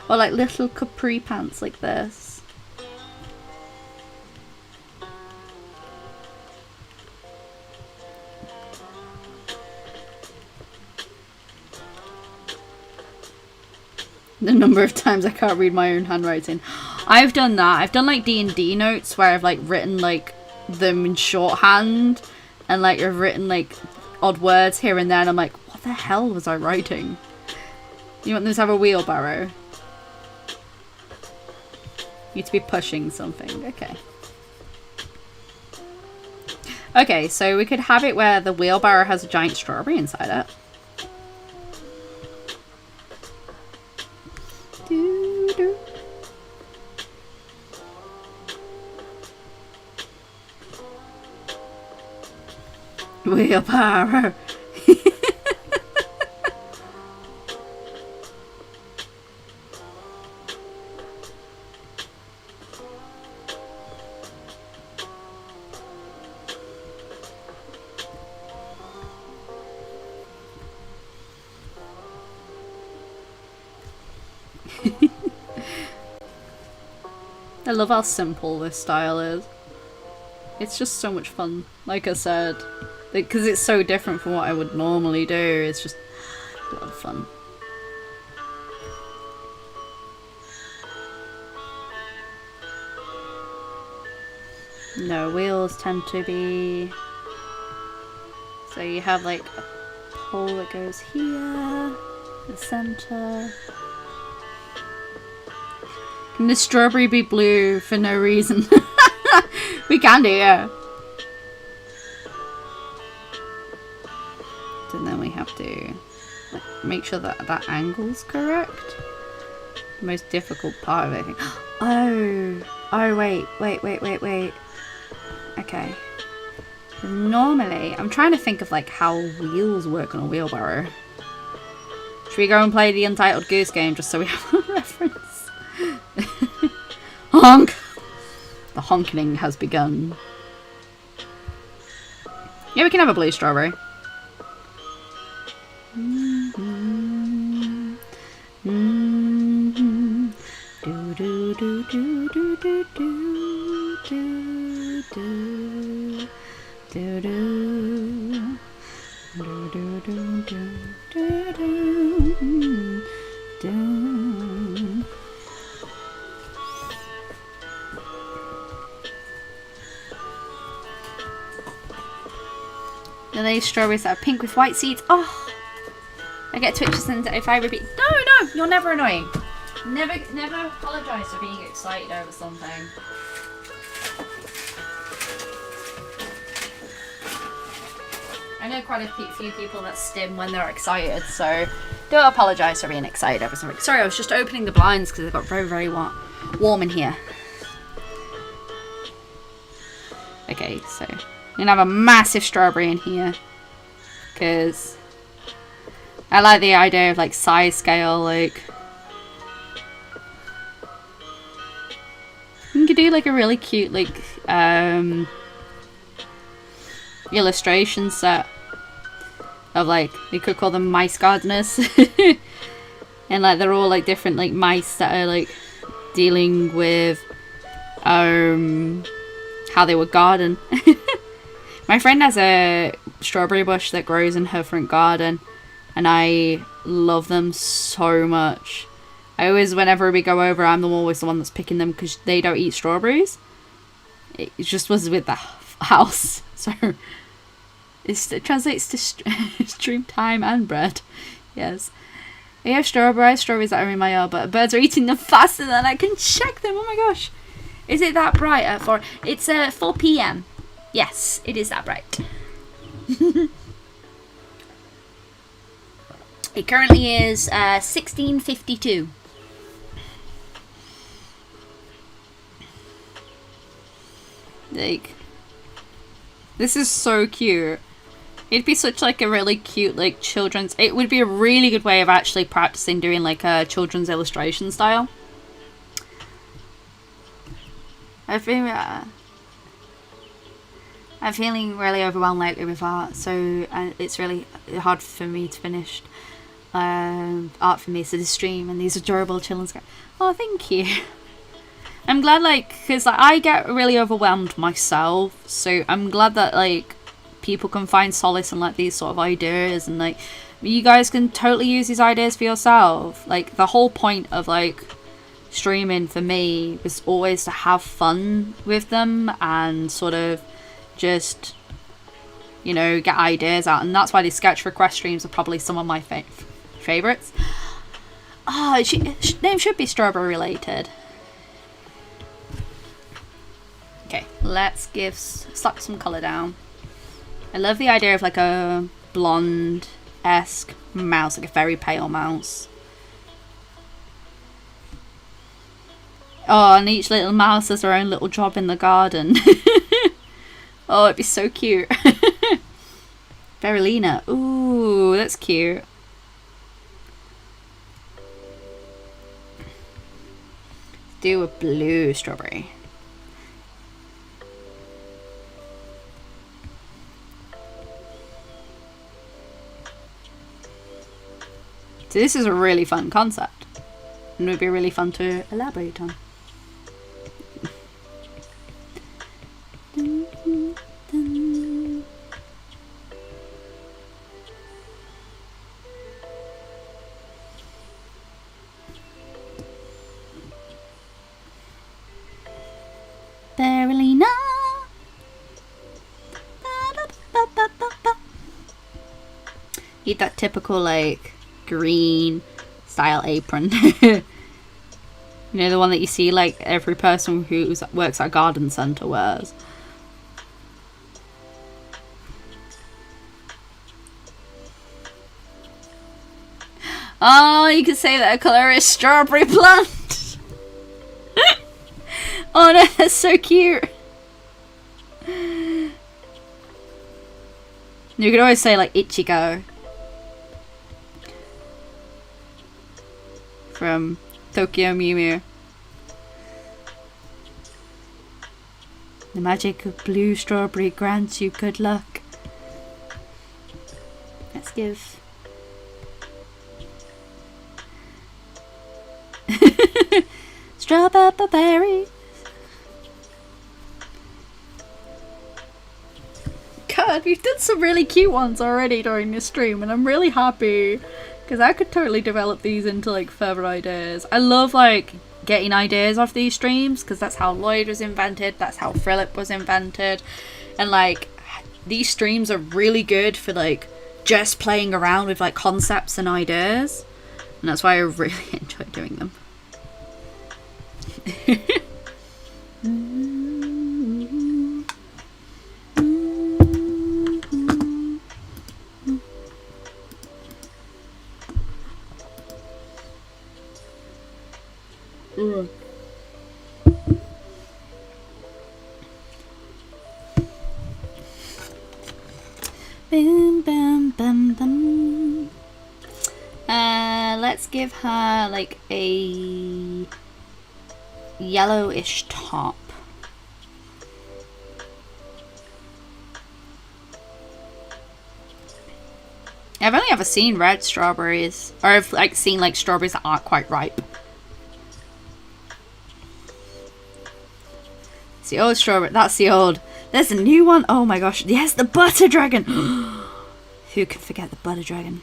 Or like little capri pants like this. The number of times I can't read my own handwriting. I've done that. I've done like D&D notes where I've like written like them in shorthand and like you've written like odd words here and there, and I'm like, what the hell was I writing? You want them to have a wheelbarrow? You to be pushing something. Okay. Okay, so we could have it where the wheelbarrow has a giant strawberry inside it. Doo-doo. Wheelbarrow. I love how simple this style is. It's just so much fun, like I said. Because it's so different from what I would normally do, it's just a lot of fun. No, wheels tend to be... So you have like a pole that goes here, the center. Can the strawberry be blue for no reason? We can do, yeah. And then we have to like, make sure that that angle's correct. The most difficult part of it, I think. Oh, wait. Okay. Normally, I'm trying to think of like how wheels work on a wheelbarrow. Should we go and play the Untitled Goose Game just so we have a reference? Honk! The honking has begun. Yeah, we can have a blue strawberry. Are they strawberries that are pink with white seeds? Oh, I get twitches and if I repeat. No, you're never annoying. Never apologise for being excited over something. I know quite a few people that stim when they're excited, so don't apologise for being excited over something. Sorry, I was just opening the blinds because it got very, very warm in here. Okay, so I'm gonna have a massive strawberry in here because I like the idea of like size scale. Like you could do like a really cute like illustration set of like, you could call them mice gardeners. And like they're all like different like mice that are like dealing with how they would garden. My friend has a strawberry bush that grows in her front garden and I love them so much. I always, whenever we go over, I'm always the one that's picking them because they don't eat strawberries. It just was with the house, so it translates to stream time and bread. Yes, I have strawberries that are in my yard, but birds are eating them faster than I can check them. Oh my gosh, is it that bright at 4? It's 4 p.m. Yes, it is that bright. It currently is 16:52. Like, this is so cute. It'd be such like a really cute like children's. It would be a really good way of actually practicing doing like a children's illustration style. I think I'm feeling really overwhelmed lately with art, so it's really hard for me to finish art for me. So this stream and these adorable children's. Oh, thank you. I'm glad, like, because like, I get really overwhelmed myself, so I'm glad that like people can find solace in like these sort of ideas, and like you guys can totally use these ideas for yourself. Like the whole point of like streaming for me was always to have fun with them and sort of just, you know, get ideas out. And that's why these sketch request streams are probably some of my favourites. Oh, name should be strawberry related. Okay, let's slap some colour down. I love the idea of like a blonde-esque mouse, like a very pale mouse. Oh, and each little mouse has their own little job in the garden. Oh, it'd be so cute. Ballerina. Ooh, that's cute. Do a blue strawberry. So this is a really fun concept, and it would be really fun to elaborate on. Ballerina. Need that typical like green style apron. You know, the one that you see like every person who works at a garden centre wears. Oh, you could say that a colour is strawberry plant. Oh no, that's so cute. You could always say like Ichigo from Tokyo Mew Mew. The magic of blue strawberry grants you good luck. Let's give strawberry. God, we've done some really cute ones already during this stream, and I'm really happy because I could totally develop these into like further ideas. I love like getting ideas off these streams because that's how Lloyd was invented, that's how Philip was invented, and like these streams are really good for like just playing around with like concepts and ideas, and that's why I really enjoy doing them. Bum, bum, bum, bum. Let's give her like a yellowish top. I've only ever seen red strawberries, or I've like seen like strawberries that aren't quite ripe. It's the old strawberry. That's the old. There's a new one. Oh my gosh. Yes, the butter dragon. Who can forget the butter dragon?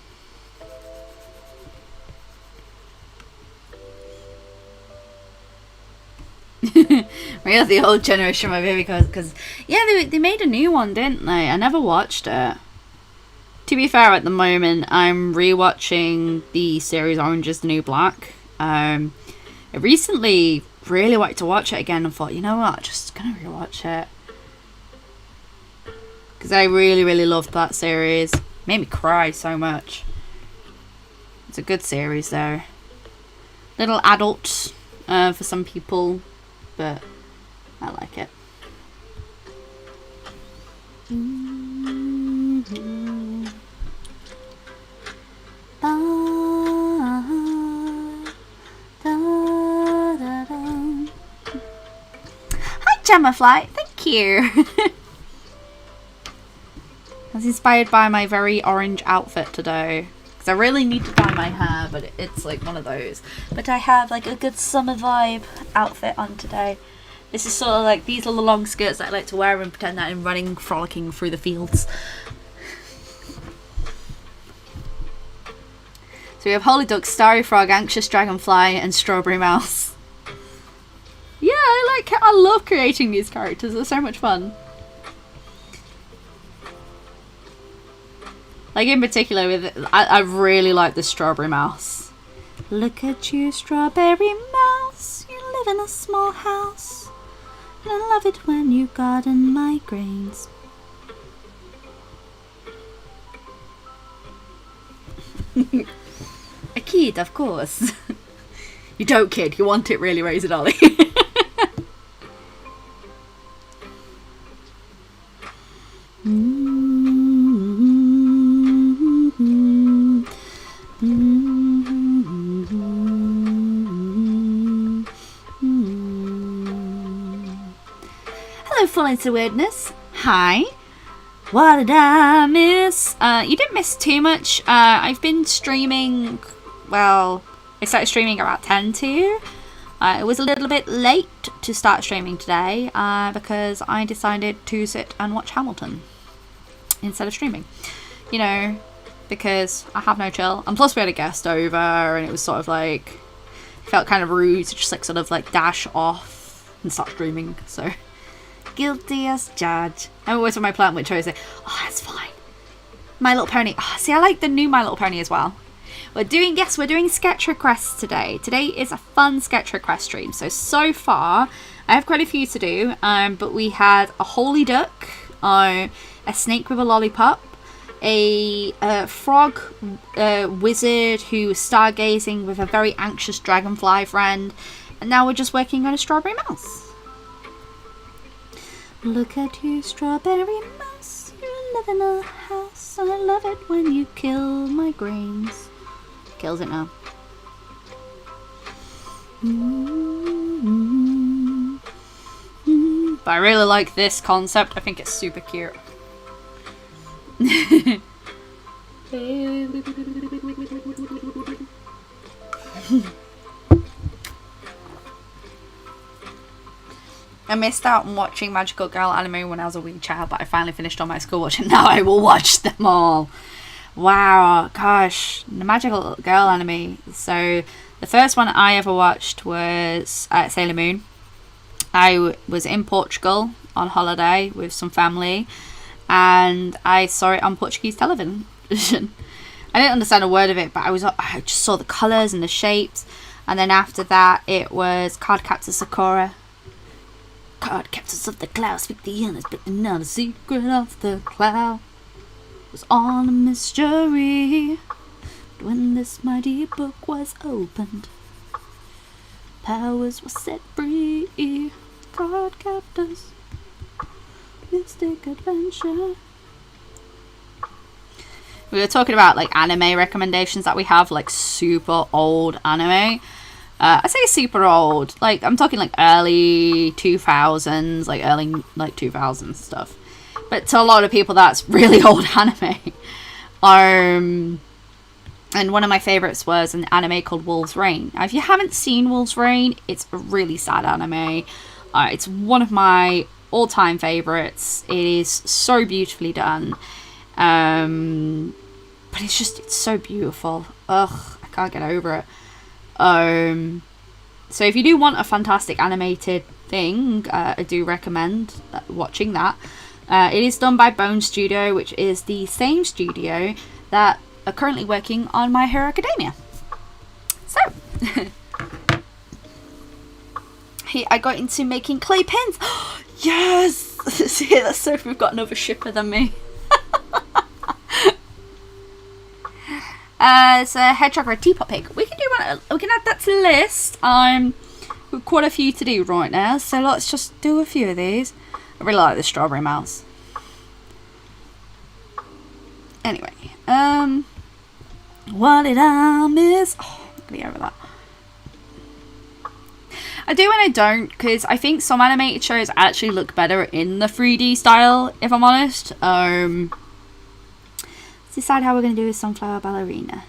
We are the old generation, my baby, because yeah, they made a new one, didn't they? I never watched it. To be fair, at the moment, I'm rewatching the series Orange is the New Black. I recently really wanted to watch it again and thought, you know what, I'm just gonna rewatch it. Because I really, really loved that series. Made me cry so much. It's a good series though. Little adult for some people, but I like it. Hi Gemmafly, thank you. I was inspired by my very orange outfit today because I really need to dye my hair, but it's like one of those. But I have like a good summer vibe outfit on today. This is sort of like, these are the long skirts that I like to wear and pretend that I'm running, frolicking through the fields. So we have Holy Duck, Starry Frog, Anxious Dragonfly, and Strawberry Mouse. Yeah, I love creating these characters. They're so much fun. Like in particular, with I really like the strawberry mouse. Look at you, strawberry mouse. You live in a small house, and I love it when you garden my grains. A kid, of course. You don't kid, you want it really, Razor Dolly. Hello, Fall Into Weirdness. Hi. What did I miss? You didn't miss too much. I've been streaming, well, I started streaming about 10 to. It was a little bit late to start streaming today because I decided to sit and watch Hamilton instead of streaming. You know, because I have no chill. And plus we had a guest over and it was sort of like, felt kind of rude to just like sort of like dash off and start streaming. So, guilty as charged. I'm always with my plant which I always say, oh, that's fine. My Little Pony. Oh, see, I like the new My Little Pony as well. We're doing sketch requests today. Today is a fun sketch request stream. So far, I have quite a few to do. But we had a holy duck, a snake with a lollipop, a frog wizard who was stargazing with a very anxious dragonfly friend, and now we're just working on a strawberry mouse. Look at you, strawberry mouse. You live in a house. I love it when you kill my grains. Kills it now. But I really like this concept. I think it's super cute. I missed out on watching Magical Girl anime when I was a wee child, but I finally finished all my school watching. Now I will watch them all. Wow, gosh, the Magical Girl anime. So the first one I ever watched was Sailor Moon. I was in Portugal on holiday with some family, and I saw it on Portuguese television. I didn't understand a word of it, but I just saw the colours and the shapes. And then after that, it was Cardcaptor Sakura. Cardcaptors of the clouds speak the endless, but not a secret of the cloud. Was all a mystery. But when this mighty book was opened, powers were set free. Card captors, mystic adventure. We were talking about like anime recommendations that we have, like super old anime. I say super old, like I'm talking like early 2000s, like early like 2000s stuff. But to a lot of people, that's really old anime. And one of my favorites was an anime called Wolf's Rain. Now, if you haven't seen Wolf's Rain, it's a really sad anime. It's one of my all-time favorites. It is so beautifully done. But it's so beautiful. Ugh, I can't get over it. So if you do want a fantastic animated thing, I do recommend watching that. It is done by Bone Studio, which is the same studio that are currently working on My Hero Academia. So, I got into making clay pins. Yes! See, that's so if we've got another shipper than me. It's a hedgehog or a teapot pig. We can do one. We can add that to the list. We've quite a few to do right now, so let's just do a few of these. I really like the strawberry mouse. Anyway, what did I miss? Oh, I'm gonna get over that. I do and I don't, because I think some animated shows actually look better in the 3D style, if I'm honest. Let's decide how we're gonna do a sunflower ballerina.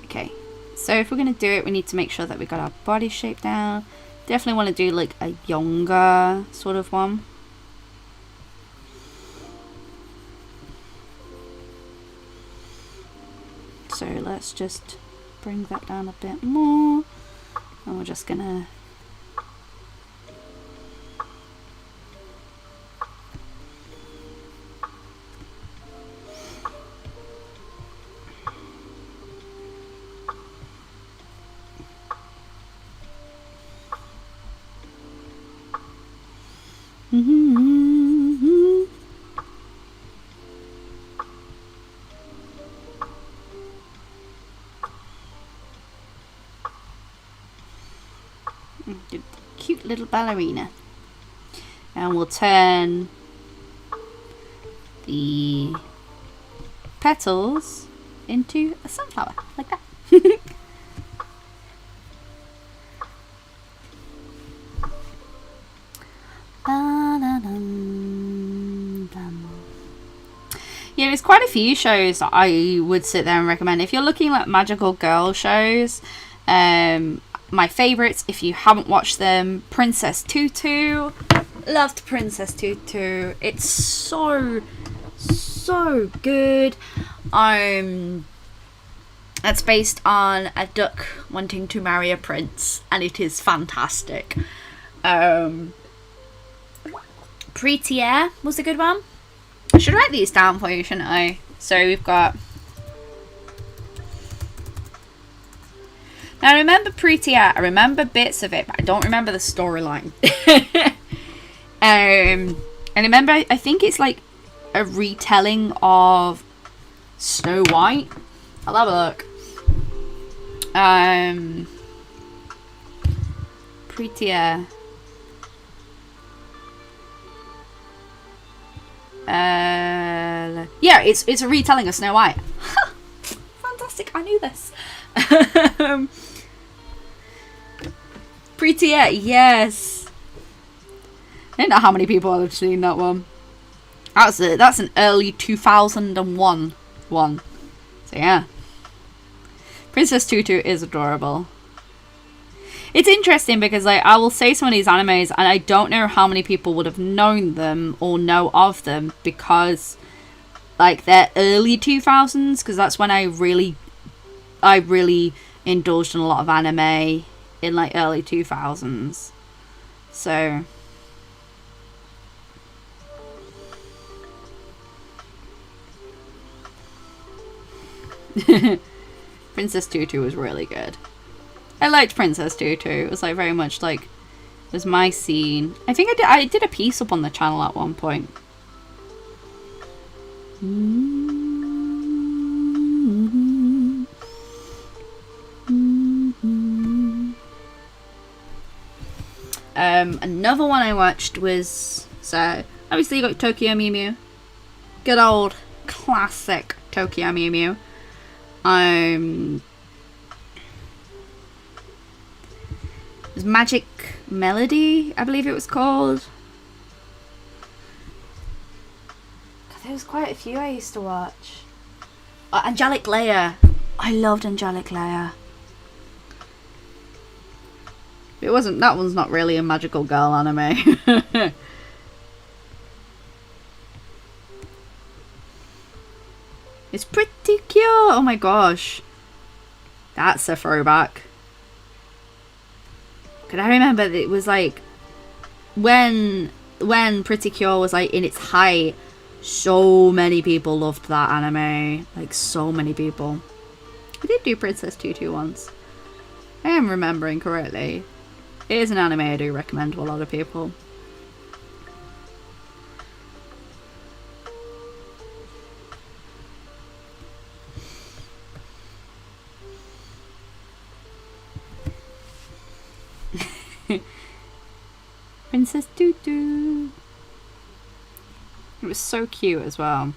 Okay, so if we're going to do it, we need to make sure that we got our body shape down. Definitely want to do like a younger sort of one. So let's just bring that down a bit more. And we're just gonna cute little ballerina, and we'll turn the petals into a sunflower like that. Yeah, there's quite a few shows that I would sit there and recommend. If you're looking at magical girl shows, my favourites, if you haven't watched them, Princess Tutu. Loved Princess Tutu. It's so good. It's based on a duck wanting to marry a prince, and it is fantastic. Prettier was a good one. I should write these down for you, shouldn't I? So we've got... Now I remember Prettier. I remember bits of it, but I don't remember the storyline. And remember, I think it's like a retelling of Snow White. I'll have a look. Prettier. Yeah, it's a retelling of Snow White. Fantastic! I knew this. Prettier, yes. I don't know how many people have seen that one. That's an early 2001 one. So yeah, Princess Tutu is adorable. It's interesting because like I will say some of these animes and I don't know how many people would have known them or know of them because like they're early 2000s, because that's when I really indulged in a lot of anime in like early 2000s. So Princess Tutu was really good. I liked Princess Tutu. It was like very much like it was my scene. I think I did a piece up on the channel at one point. Another one I watched was, so obviously you got Tokyo Mew Mew. Good old classic Tokyo Mew Mew. It was Magic Melody, I believe it was called. God, there was quite a few I used to watch. Angelic Layer. I loved Angelic Layer. It wasn't, that one's not really a magical girl anime. It's pretty cute. Oh my gosh. That's a throwback. Could I remember that it was like when Pretty Cure was like in its height, so many people loved that anime. Like so many people. I did do Princess Tutu once. I am remembering correctly. It is an anime I do recommend to a lot of people. Princess Tutu. It was so cute as well.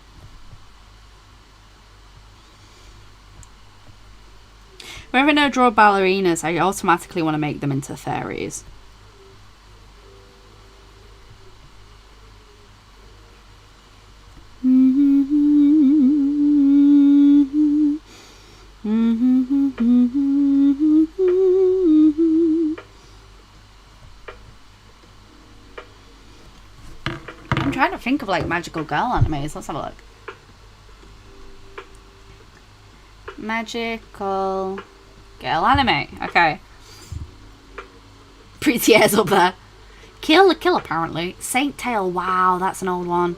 Whenever I draw ballerinas, I automatically want to make them into fairies. I'm trying to think of like magical girl animes. Let's have a look. Magical Girl anime. Okay. Pretty hairs up there. Kill the Kill, apparently. Saint Tail. Wow, that's an old one.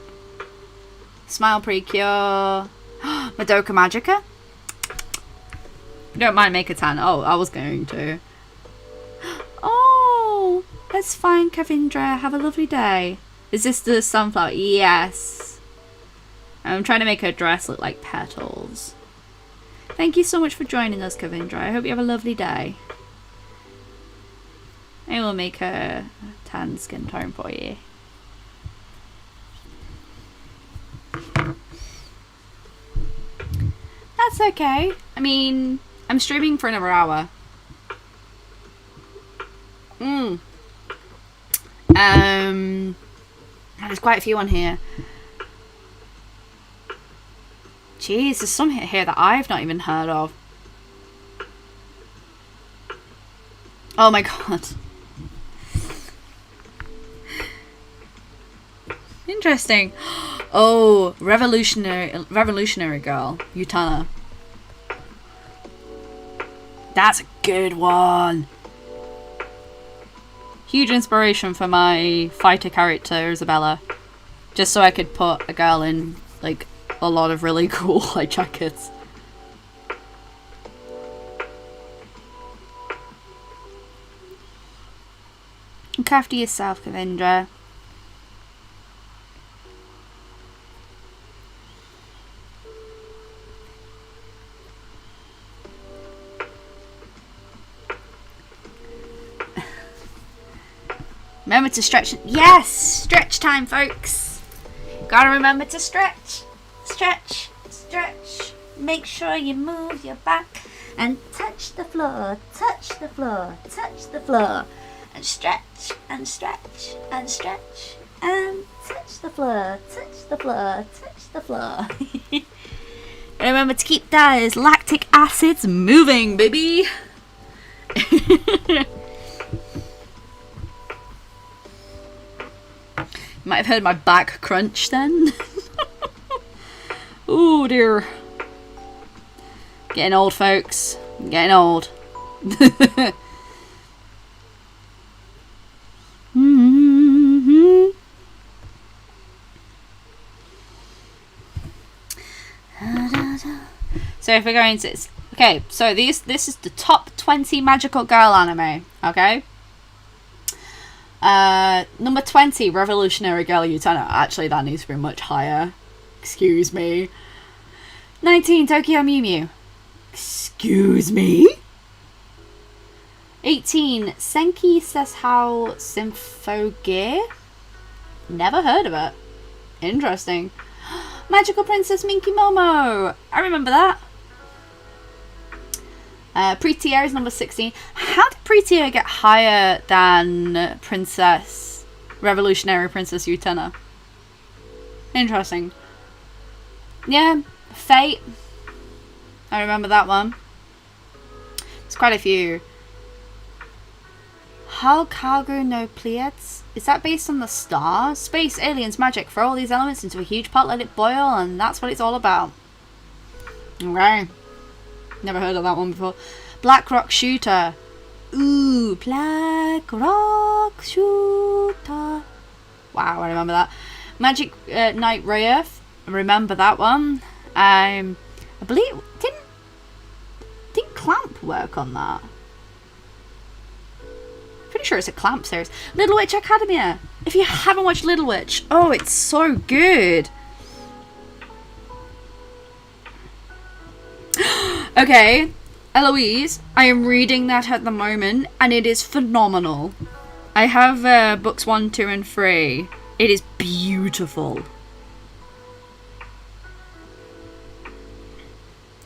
Smile Precure. Madoka Magica. Don't mind make a tan. Oh, I was going to. Oh, that's fine, Kavindra. Have a lovely day. Is this the sunflower? Yes. I'm trying to make her dress look like petals. Thank you so much for joining us, Kavindra. I hope you have a lovely day. I will make her tan skin tone for you. That's okay. I mean, I'm streaming for another hour. There's quite a few on here. Jeez, there's some here that I've not even heard of. Oh my god. Interesting. Oh, revolutionary girl, Utana. That's a good one. Huge inspiration for my fighter character, Isabella. Just so I could put a girl in, like, a lot of really cool light jackets. Look after yourself, Kavindra. Remember to stretch. Yes! Stretch time, folks. Gotta remember to stretch. Stretch. Stretch. Make sure you move your back and touch the floor. Touch the floor. Touch the floor. And stretch. And stretch. And stretch. And touch the floor. Touch the floor. Touch the floor. And remember to keep those lactic acids moving, baby. You might have heard my back crunch then. Oh dear. Getting old, folks. Getting old. So if we're going to... Okay, so this is the top 20 magical girl anime. Okay? Number 20, Revolutionary Girl Utana. Actually, that needs to be much higher. Excuse me. 19, Tokyo Mew Mew. Excuse me? 18, Senki Seshao Symphogear. Never heard of it. Interesting. Magical Princess Minky Momo. I remember that. Prettier is number 16. How did Prettier get higher than Revolutionary Princess Utena? Interesting. Yeah, Fate. I remember that one. There's quite a few. Halkagu no Pleiades. Is that based on the star? Space, aliens, magic. Throw all these elements into a huge pot, let it boil, and that's what it's all about. Okay. Never heard of that one before. Black Rock Shooter. Ooh, Black Rock Shooter. Wow, I remember that. Magic Knight Rayearth. I remember that one. I believe didn't Clamp work on that? Pretty sure it's a Clamp series. Little Witch Academia. If you haven't watched Little Witch, oh, it's so good. Okay, Eloise, I am reading that at the moment, and it is phenomenal. I have books 1, 2, and 3. It is beautiful.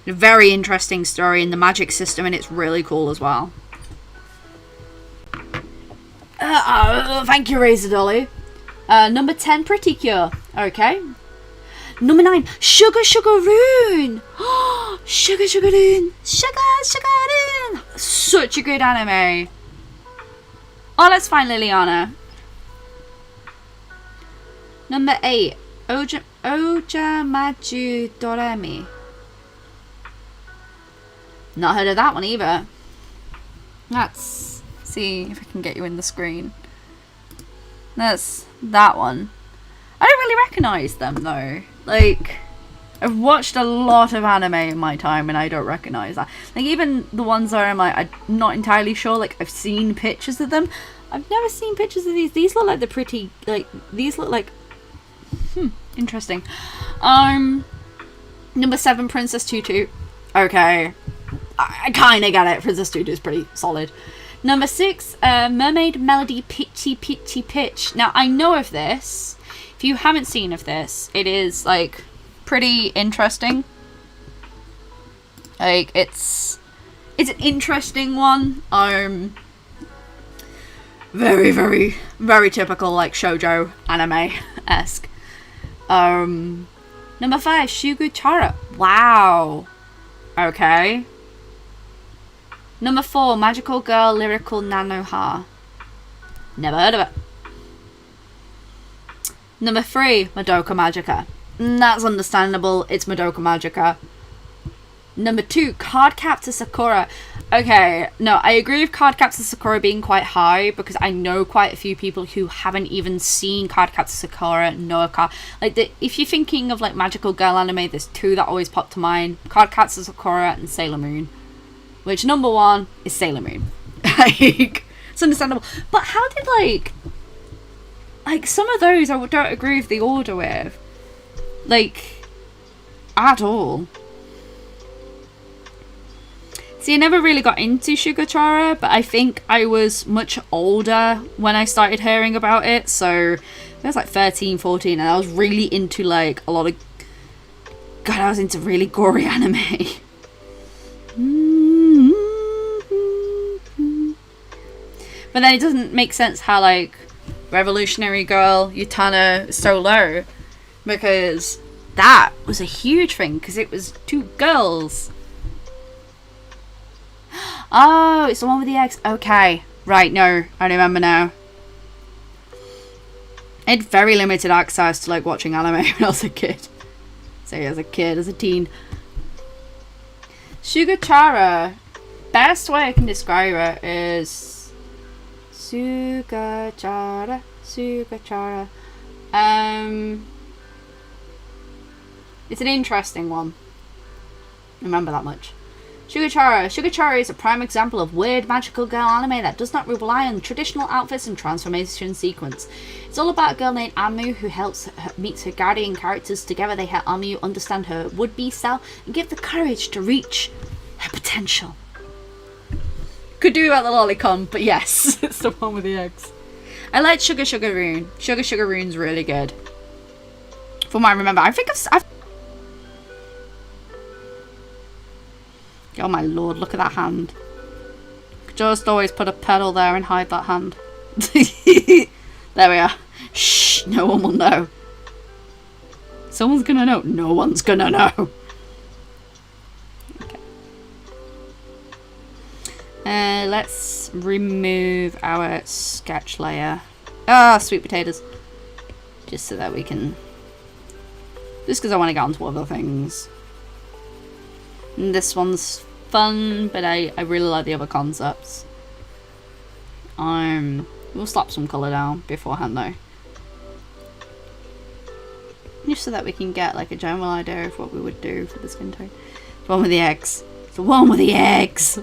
A very interesting story in the magic system, and it's really cool as well. Thank you, Razor Dolly. Number 10, Pretty Cure. Okay. Number 9, Sugar Rune. Sugar Rune. Sugar Rune. Such a good anime. Oh, let's find Liliana. Number 8, Oja Maju Doremi. Not heard of that one either. Let's see if I can get you in the screen. That's that one. I don't really recognise them though. Like, I've watched a lot of anime in my time and I don't recognise that. Like, even the ones where I'm like, I'm not entirely sure, like, I've seen pictures of them. I've never seen pictures of these. These look like they're pretty, like, these look like, interesting. Number 7, Princess Tutu. Okay. I kind of get it. Princess Tutu is pretty solid. Number 6, Mermaid Melody Pitchy Pitchy Pitch. Now, I know of this. If you haven't seen of this, it is, like, pretty interesting. Like, it's an interesting one. Very, very, very typical, like, shoujo anime-esque. Number 5, Shugu Chara. Wow. Okay. Number 4, Magical Girl Lyrical Nanoha. Never heard of it. Number 3, Madoka Magica. That's understandable. It's Madoka Magica. Number 2, Cardcaptor Sakura. Okay, no, I agree with Cardcaptor Sakura being quite high because I know quite a few people who haven't even seen Cardcaptor Sakura, if you're thinking of, like, magical girl anime, there's 2 that always pop to mind. Cardcaptor Sakura and Sailor Moon. Which, number 1 is Sailor Moon. Like, it's understandable. But how did, like, some of those I don't agree with the order with. Like, at all. See, I never really got into Shugachara, but I think I was much older when I started hearing about it. So, I was like 13, 14, and I was really into, like, a lot of... God, I was into really gory anime. But then it doesn't make sense how, like, Revolutionary Girl Utana is so low. Because that was a huge thing, because it was 2 girls. Oh, it's the one with the eggs. Okay. Right, no. I remember now. I had very limited access to, like, watching anime when I was a kid. So, as a kid, as a teen. Shugachara. Best way I can describe it is... Sugachara. Sugachara. It's an interesting one. Remember that much. Shugachara. Shugachara is a prime example of weird magical girl anime that does not rely on traditional outfits and transformation sequence. It's all about a girl named Amu who meets her guardian characters. Together they help Amu understand her would-be self and give the courage to reach her potential. Could do about the lolicon, but yes, it's the one with the eggs. I like Sugar Sugar Rune. Sugar Sugar Rune's really good. From what I remember, I think I've oh my lord, look at that hand. Just always put a pedal there and hide that hand. There we are. Shh, no one will know. Someone's gonna know. No one's gonna know. Okay. Let's remove our sketch layer. Ah, sweet potatoes. Just so that we can... Just because I want to get on to other things. And this one's fun, but I really like the other concepts. We'll slap some colour down beforehand though. Just so that we can get like a general idea of what we would do for the skin tone. The one with the eggs. The one with the eggs!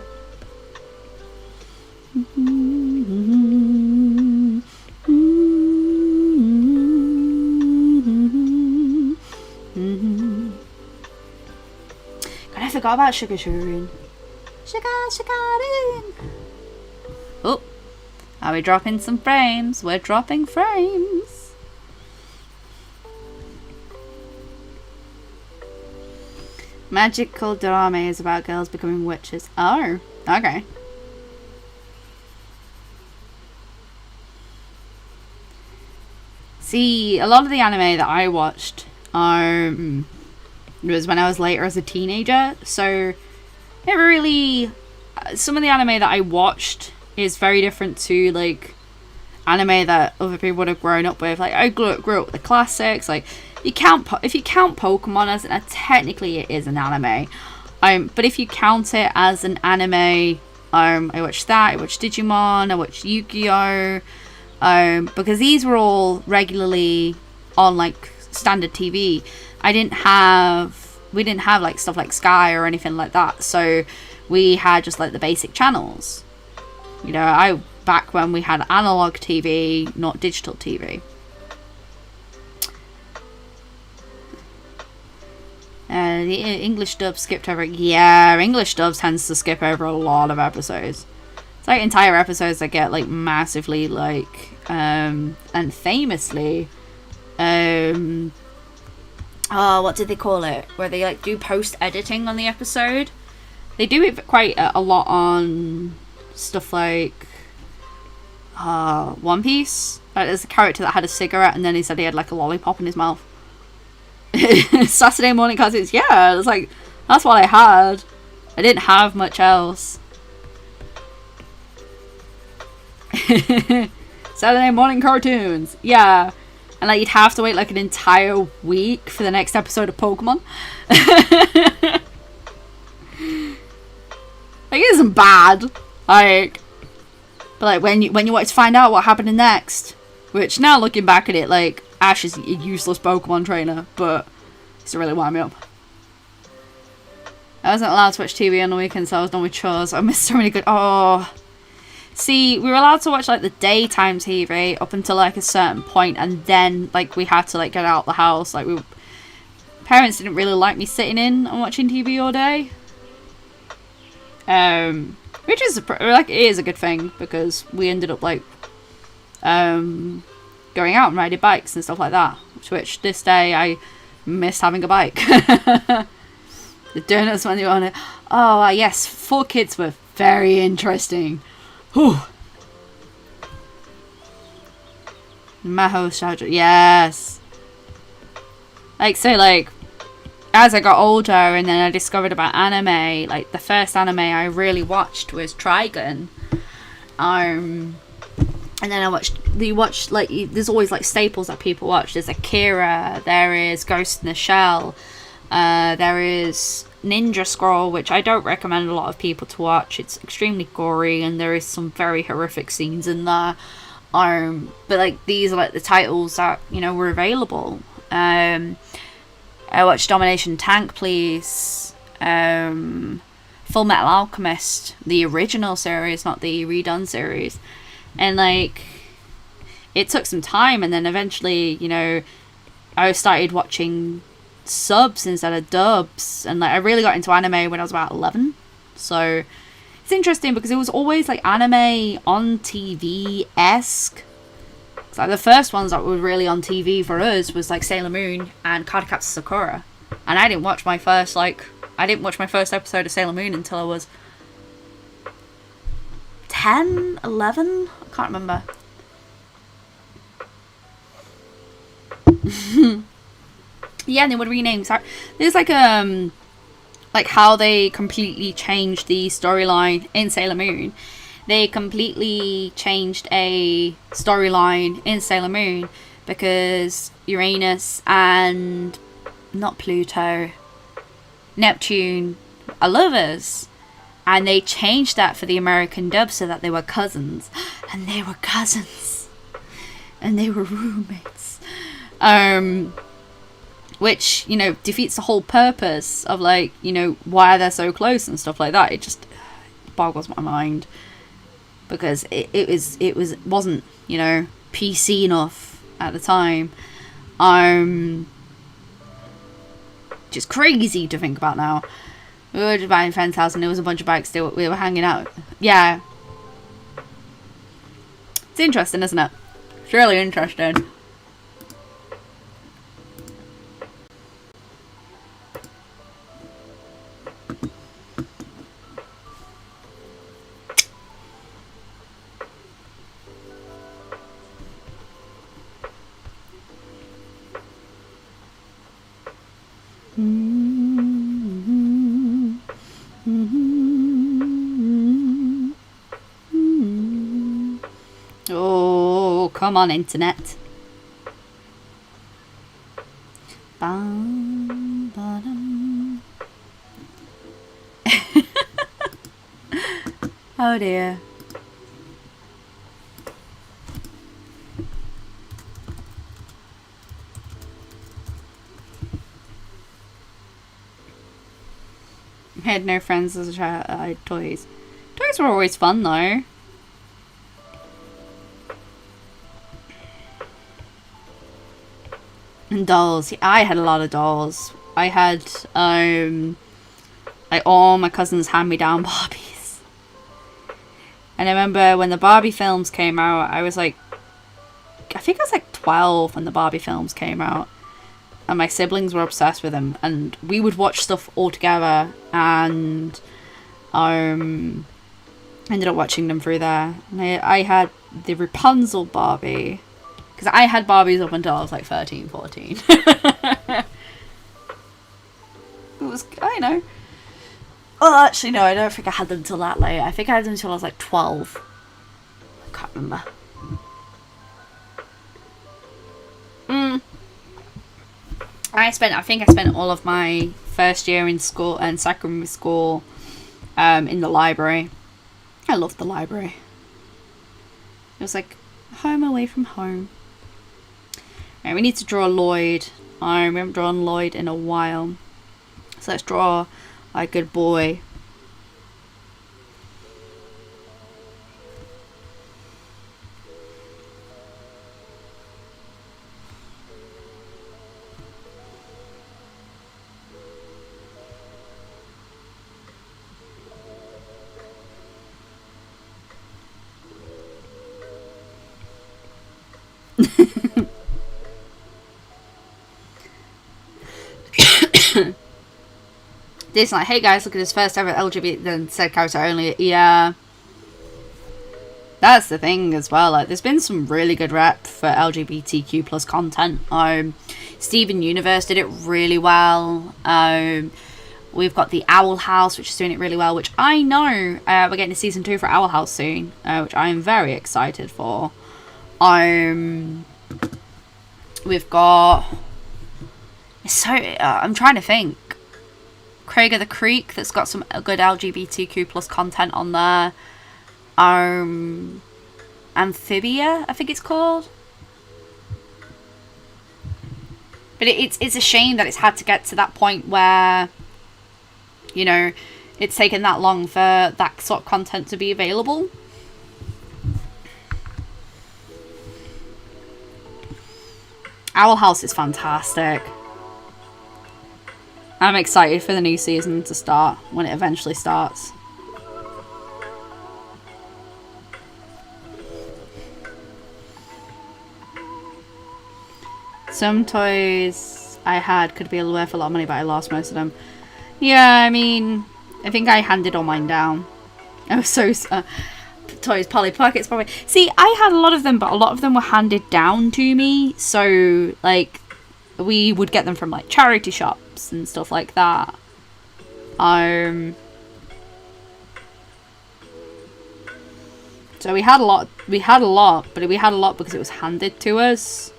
God, I forgot about Sugar Sugar Rune. Sugar Sugar Rune! Oh, are we dropping some frames? We're dropping frames. Magical drama is about girls becoming witches. Oh, okay. See, a lot of the anime that I watched was when I was later as a teenager, so it really... Some of the anime that I watched is very different to, like, anime that other people would have grown up with. Like, I grew up with the classics, like, if you count Pokemon as technically it is an anime. But if you count it as an anime I watched that. I watched Digimon. I watched Yu-Gi-Oh. Because these were all regularly on like standard TV. We didn't have like stuff like Sky or anything like that. So we had just like the basic channels. You know, back when we had analog TV, not digital TV. The English dub skipped over. Yeah, English dubs tends to skip over a lot of episodes. It's like entire episodes that get like massively like and famously what did they call it? Where they like do post editing on the episode. They do it quite a lot on stuff like One Piece. There's a character that had a cigarette and then he said he had like a lollipop in his mouth. Saturday morning cartoons. Yeah, it's like that's what I had. I didn't have much else. Saturday morning cartoons. Yeah. And like you'd have to wait like an entire week for the next episode of Pokemon. Like it isn't bad. Like but like when you wanted to find out what happened next. Which now looking back at it, like Ash is a useless Pokemon trainer, but it's to really wind me up. I wasn't allowed to watch TV on the weekend, so I was done with chores. I missed so many good. Oh, see, we were allowed to watch like the daytime TV up until like a certain point, and then like we had to like get out the house. Like parents didn't really like me sitting in and watching TV all day. Which is like it is a good thing because we ended up like going out and riding bikes and stuff like that. Which this day I miss having a bike. The donuts when you want it. Oh yes, 4 Kids were very interesting. Whew. Maho nostalgia. Yes. Like so like as I got older and then I discovered about anime, like the first anime I really watched was Trigun. And then you watch like there's always like staples that people watch. There's Akira, there is Ghost in the Shell, there is Ninja Scroll, which I don't recommend a lot of people to watch. It's extremely gory and there is some very horrific scenes in there. But like these are like the titles that, you know, were available. I watched Domination Tank Please, Full Metal Alchemist, the original series, not the redone series. And like it took some time, and then eventually, you know, I started watching subs instead of dubs, and like I really got into anime when I was about 11. So it's interesting because it was always like anime on TV-esque. Like the first ones that were really on TV for us was like Sailor Moon and Cardcaptor Sakura, and I didn't watch my first episode of Sailor Moon until I was 10, 11? I can't remember. Yeah, and they would rename. Sorry, there's like how they completely changed the storyline in Sailor Moon. They completely changed a storyline in Sailor Moon because Uranus and not Pluto, Neptune are lovers. And they changed that for the American dub so that they were cousins. And they were cousins. And they were roommates. Which, you know, defeats the whole purpose of, like, you know, why they're so close and stuff like that. It just boggles my mind. Because it wasn't, you know, PC enough at the time. Just crazy to think about now. We were just buying a friend's house and there was a bunch of bikes still. We were hanging out. Yeah. It's interesting, isn't it? It's really interesting. Oh, come on, internet. Oh dear. I had no friends as a child. I had toys. Toys were always fun though. And dolls. I had a lot of dolls. I had like all my cousins hand me down Barbies. And I remember when the Barbie films came out, I was like, I think I was like 12 when the Barbie films came out. And my siblings were obsessed with them, and we would watch stuff all together, and ended up watching them through there. And I had the Rapunzel Barbie, because I had Barbies up until I was like 13, 14. It was, I know. Well, actually, no, I don't think I had them until that late. I think I had them until I was like 12. I can't remember. I think I spent all of my first year in school and secondary school in the library. I loved the library. It was like home away from home. Right, we need to draw Lloyd. I haven't drawn Lloyd in a while. So let's draw a good boy. This like, hey guys, look at this first ever LGBT then said character only. Yeah, that's the thing as well. Like, there's been some really good rep for LGBTQ plus content. Steven Universe did it really well. We've got the Owl House, which is doing it really well. Which I know we're getting a season 2 for Owl House soon, which I am very excited for. We've got. I'm trying to think. Craig of the Creek, that's got some good LGBTQ plus content on there. Amphibia, I think it's called. But it's a shame that it's had to get to that point where, you know, it's taken that long for that sort of content to be available. Owl House is fantastic. I'm excited for the new season to start when it eventually starts. Some toys I had could be worth a lot of money, but I lost most of them. Yeah, I mean, I think I handed all mine down. I was so... toys, Polly Pockets, probably. See, I had a lot of them, but a lot of them were handed down to me. So, like, we would get them from, like, charity shops and stuff like that. So we had a lot, but we had a lot because it was handed to us.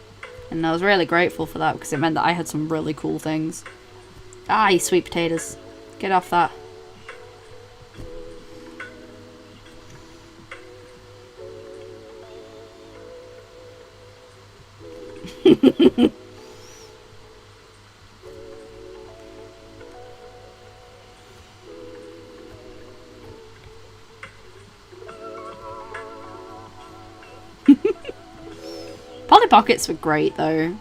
And I was really grateful for that because it meant that I had some really cool things. Ah, you sweet potatoes. Get off that. Polly Pockets were great though.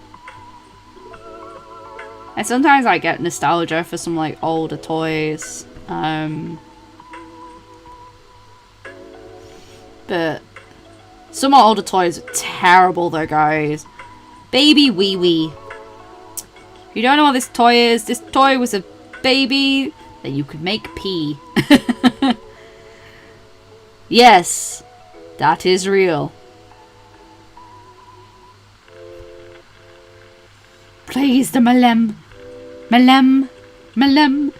And sometimes I get nostalgia for some like older toys. But some older toys are terrible though, guys. Baby Wee Wee. If you don't know what this toy is, this toy was a baby that you could make pee. Yes, that is real. Please, the Malem. Malem. Malem.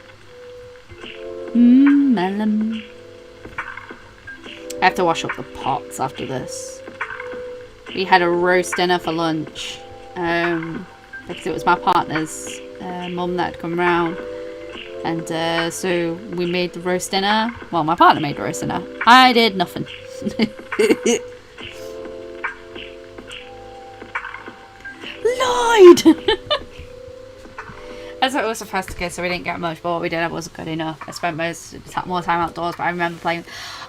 Malem. I have to wash up the pots after this. We had a roast dinner for lunch. Because it was my partner's mum that had come round. And so we made the roast dinner. Well, my partner made the roast dinner. I did nothing. Lloyd! As it was supposed to go, so we didn't get much, but what we did wasn't good enough. I spent more time outdoors, but I remember playing.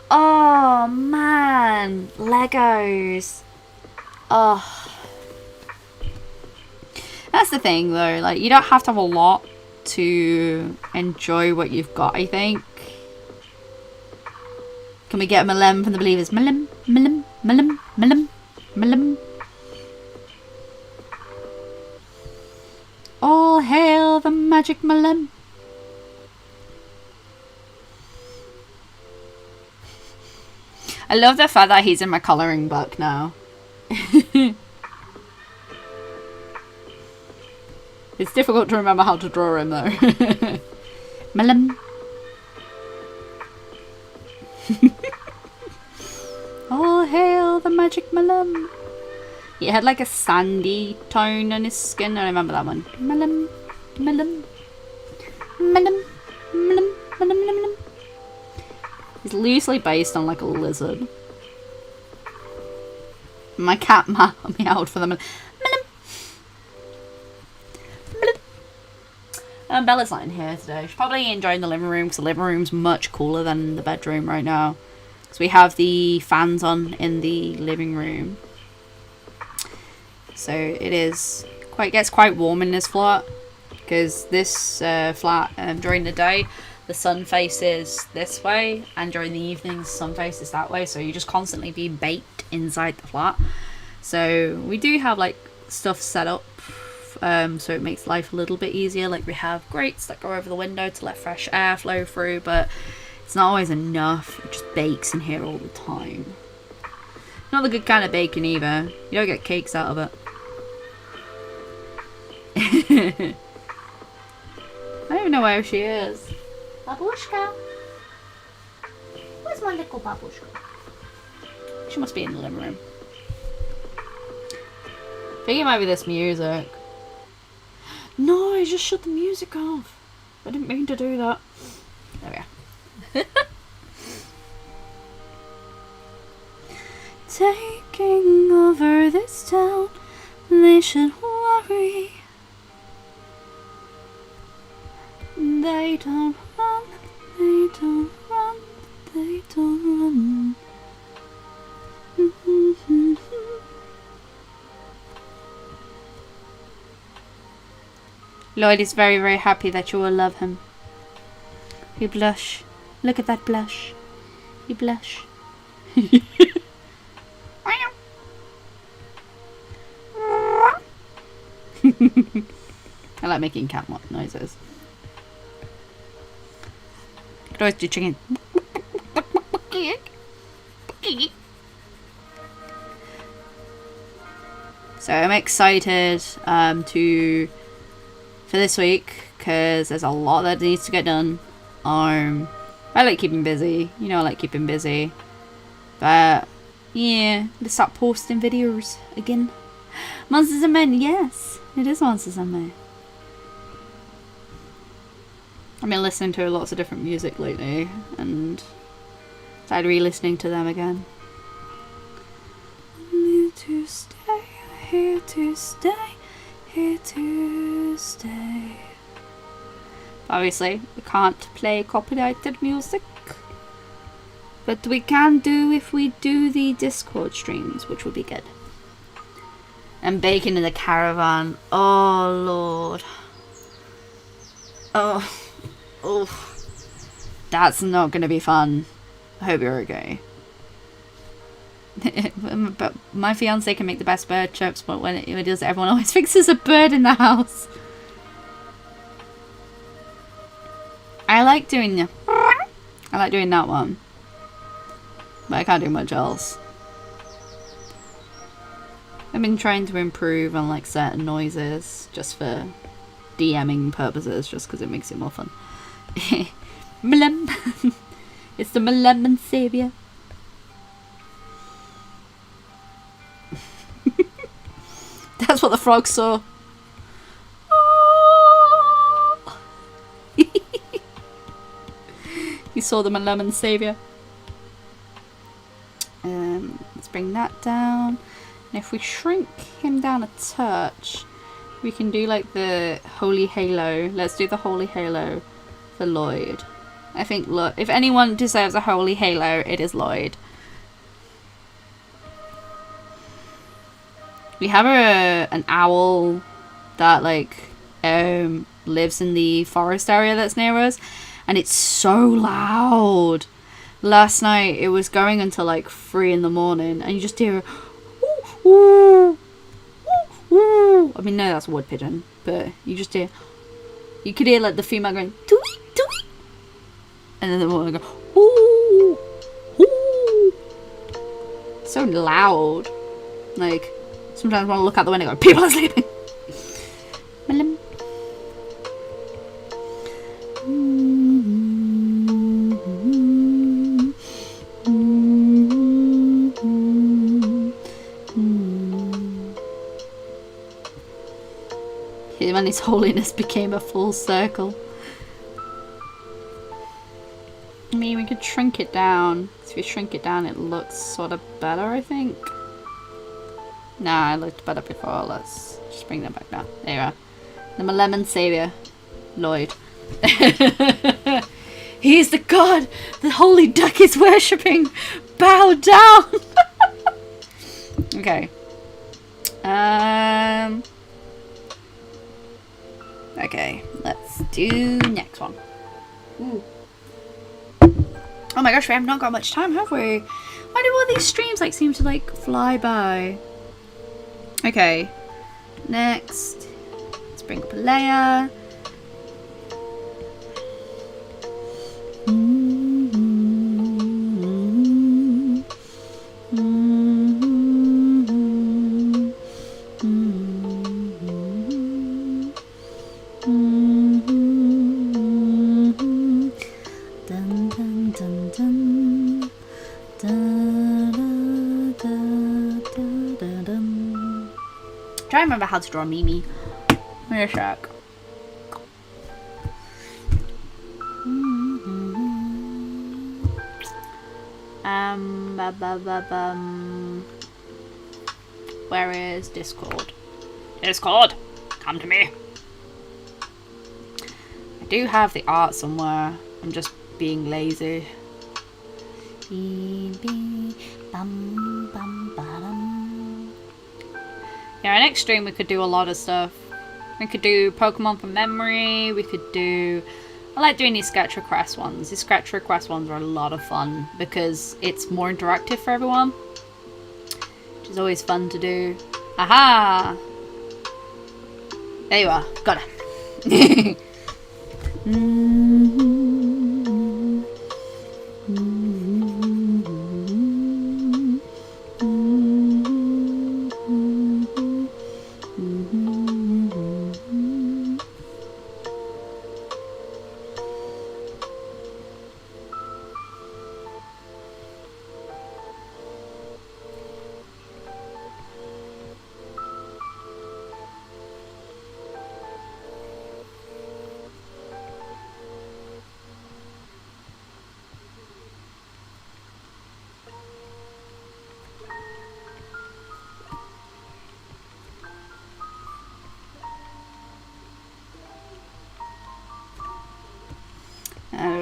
Oh man, Legos. Oh, that's the thing though. Like, you don't have to have a lot to enjoy what you've got. I think. Can we get a Malem from the Believers? Malem, Malem, Malem, Malem, Malem. All hail the magic Malem. I love the fact that he's in my colouring book now. It's difficult to remember how to draw him though. Malem. All hail the magic Malem. He had like a sandy tone on his skin. I remember that one. Malem, Malem, Malem, Malem, Malem, Malem. He's loosely based on like a lizard. My cat meowed for them. Malem. Malem. Bella's not in here today. She's probably enjoying the living room because the living room's much cooler than the bedroom right now. So we have the fans on in the living room. So it gets quite warm in this flat because this flat during the day the sun faces this way and during the evenings the sun faces that way, so you're just constantly being baked inside the flat. So we do have like stuff set up so it makes life a little bit easier. Like we have grates that go over the window to let fresh air flow through, but it's not always enough. It just bakes in here all the time. Not the good kind of baking either. You don't get cakes out of it. I don't even know where she is. Babushka. Where's my little babushka? She must be in the living room. I think it might be this music. No, I just shut the music off. I didn't mean to do that. There we are. Taking over this town, they should worry. They don't run, they don't run, they don't run. Lloyd is very, very happy that you will love him. You blush. Look at that blush. You blush. I like making cat noises. Could always do chicken. So I'm excited for this week because there's a lot that needs to get done. I like keeping busy. You know, I like keeping busy. But yeah, let's start posting videos again. Monsters and Men, yes, it is Monsters and Men. I've been listening to lots of different music lately and started re-listening to them again. Here to stay, here to stay, here to stay. Obviously, we can't play copyrighted music, but we can do if we do the Discord streams, which would be good. And baking in the caravan. Oh Lord. Oh. Oh. That's not gonna be fun. I hope you're okay. But my fiance can make the best bird chips, but when it does, everyone always thinks there's a bird in the house. I like doing that one, but I can't do much else. I've been trying to improve on like certain noises just for DMing purposes, just because it makes it more fun. Malem. It's the Malem Savior. That's what the frog saw. Oh. saw the lemon savior. Let's bring that down. And if we shrink him down a touch, we can do like the holy halo. Let's do the holy halo for Lloyd. I think, look, if anyone deserves a holy halo, it is Lloyd. We have an owl that like lives in the forest area that's near us, and it's so loud. Last night it was going until like 3 in the morning, and you just hear ooh, ooh, ooh, ooh. I mean, no, that's a wood pigeon, but you just hear, you could hear like the female going tweet, tweet, and then the male go ooh, ooh. So loud. Like, sometimes I want to look out the window and go, people are sleeping. When His Holiness became a full circle. I mean, we could shrink it down. If we shrink it down, it looks sort of better, I think. Nah, it looked better before. Let's just bring that back down. There you are. The lemon savior, Lloyd. He is the god the holy duck is worshipping. Bow down. Okay. Okay, let's do next one. Ooh. Oh my gosh, we have not got much time, have we? Why do all these streams like seem to like fly by? Okay, next, let's bring up a layer. Try to remember how to draw Mimi. Where's Shark? Where is Discord? Discord, come to me. I do have the art somewhere. I'm just being lazy. Yeah, next stream we could do a lot of stuff. We could do Pokemon from memory. We could do... I like doing these sketch request ones. These sketch request ones are a lot of fun because it's more interactive for everyone, which is always fun to do. Aha! There you are. Got it.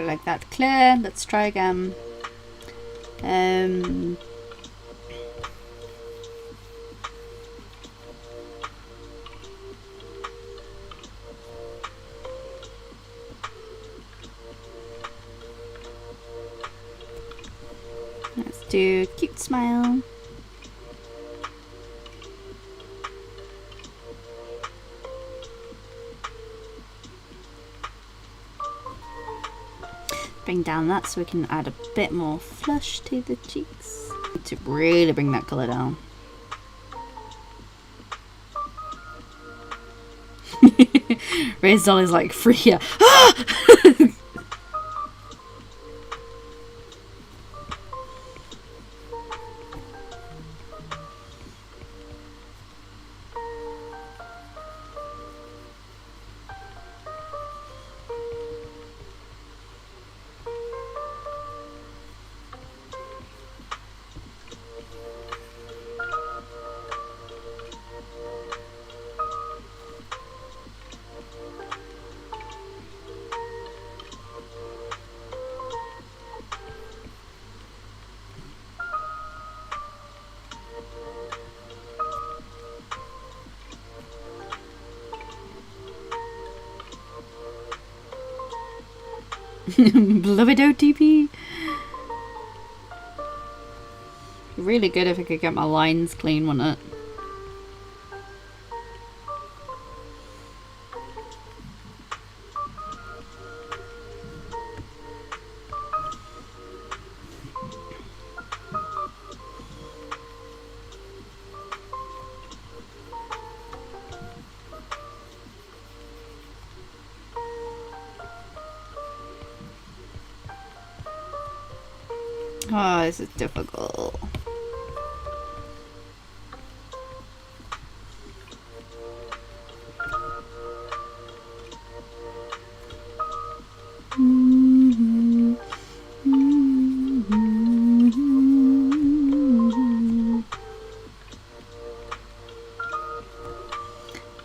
Like that clear. Let's try again. Let's do cute smile. Bring down that so we can add a bit more flush to the cheeks. To really bring that colour down. Ray's doll is like free here. Blovido TP. Really good if I could get my lines clean, wouldn't it? Oh, this is difficult.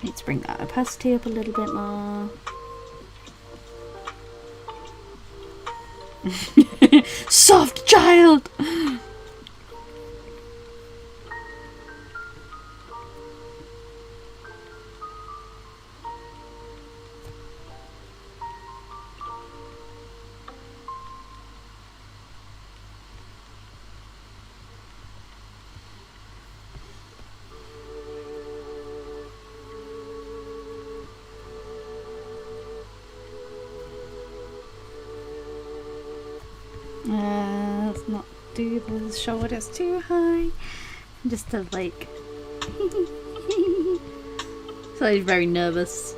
Let's bring that opacity up a little bit more. Soft child! Let's not do the shoulders too high. Just to like. So he's very nervous.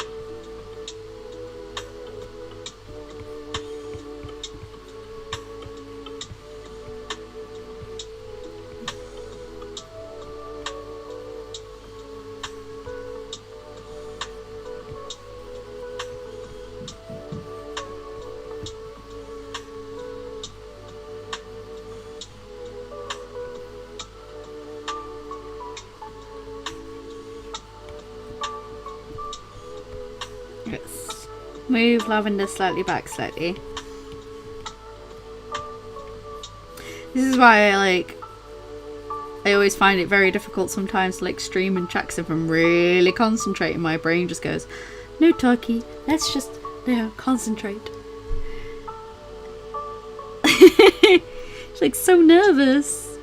Let's move Lavender slightly back slightly. This is why I always find it very difficult sometimes to like stream and tracks if I'm really concentrating. My brain just goes, no talkie, let's just concentrate. She's like so nervous.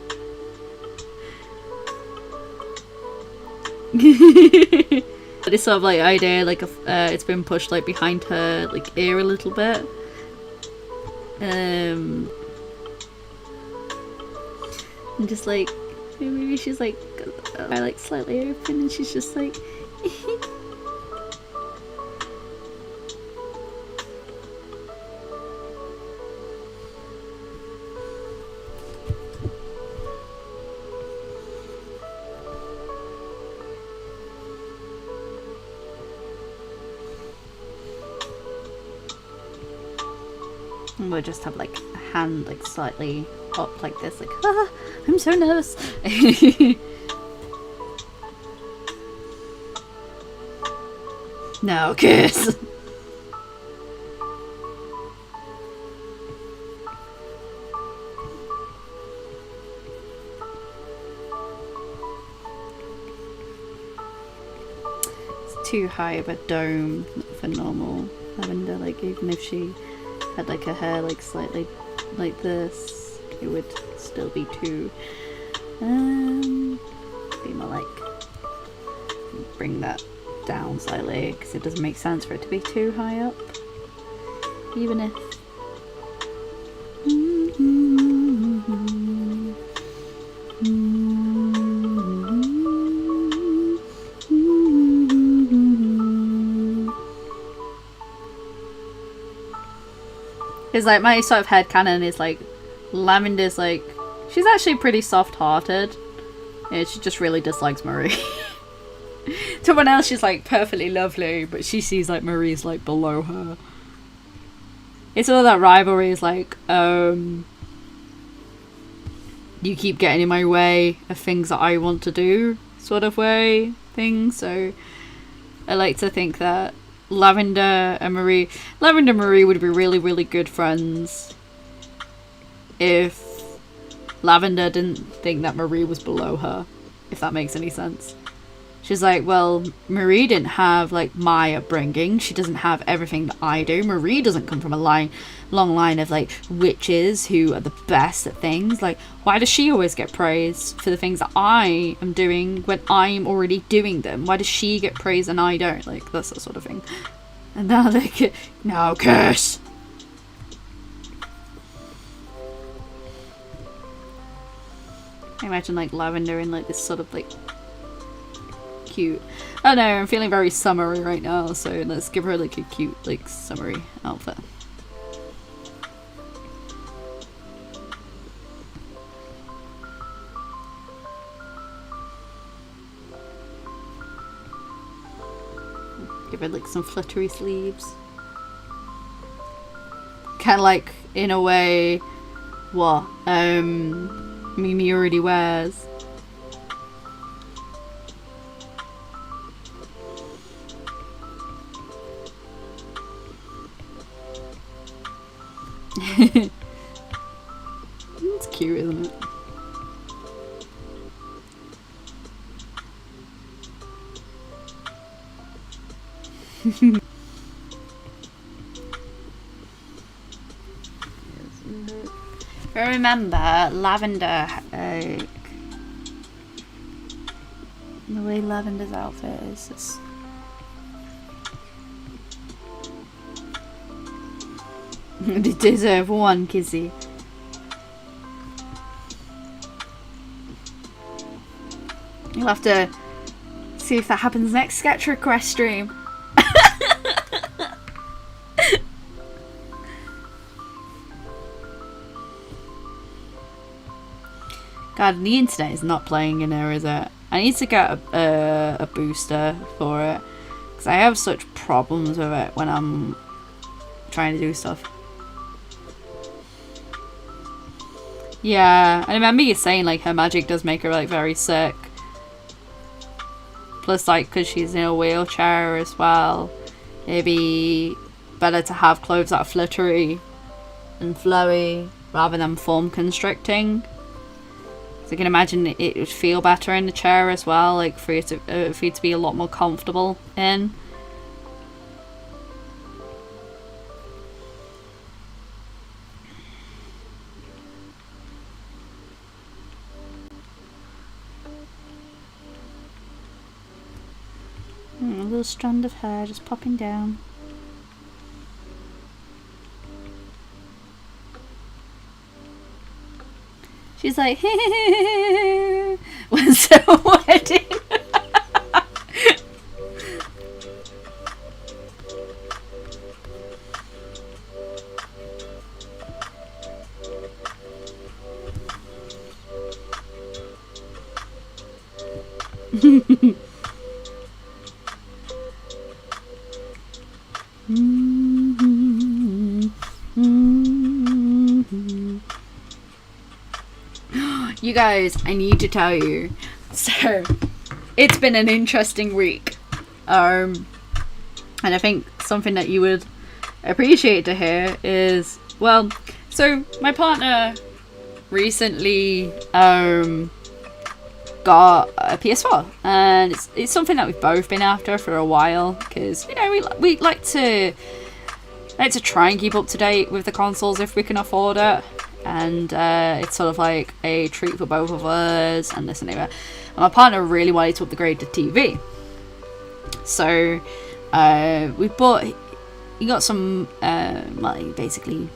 This sort of like idea, like it's been pushed like behind her like ear a little bit. And just like maybe she's like slightly open, and she's just like. And we'll just have like a hand like slightly up like this, like ah, I'm so nervous. No kiss. It's too high of a dome for normal Lavender, like even if she had like her hair like slightly like this, it would still be too be more like bring that down slightly, because it doesn't make sense for it to be too high up, even if because like my sort of headcanon is like Lavender's like, she's actually pretty soft-hearted. Yeah, she just really dislikes Marie. To everyone else she's like perfectly lovely, but she sees like Marie's like below her. It's all that rivalry is like, you keep getting in my way of things that I want to do sort of way thing. So I like to think that Lavender and Marie would be really, really good friends if Lavender didn't think that Marie was below her, if that makes any sense. She's like, well, Marie didn't have, like, my upbringing. She doesn't have everything that I do. Marie doesn't come from a long line of, like, witches who are the best at things. Like, why does she always get praised for the things that I am doing when I'm already doing them? Why does she get praised and I don't? Like, that's the sort of thing. And now they get, now curse. I imagine, like, Lavender in, like, this sort of, like, cute. Oh no, I'm feeling very summery right now, so let's give her, like, a cute, like, summery outfit. Give her, like, some fluttery sleeves. Kind of like, in a way, what Mimi already wears. It's cute, isn't it? I remember Lavender, the way Lavender's outfit is just... They deserve one, Kizzy. You'll have to see if that happens next sketch request stream. God, the internet is not playing in here, is it? I need to get a booster for it, because I have such problems with it when I'm trying to do stuff. Yeah, I remember you saying, like, her magic does make her, like, very sick. Plus, like, because she's in a wheelchair as well, it'd be better to have clothes that are fluttery and flowy rather than form constricting. So I can imagine it would feel better in the chair as well, like for you to be a lot more comfortable in. A little strand of hair just popping down. She's like, when's the wedding? You guys, I need to tell you, so it's been an interesting week, and I think something that you would appreciate to hear is, well, so my partner recently got a PS4, and it's something that we've both been after for a while, because, you know, we like to try and keep up to date with the consoles if we can afford it. And it's sort of like a treat for both of us and this and that. And my partner really wanted to upgrade the TV. So he got some, basically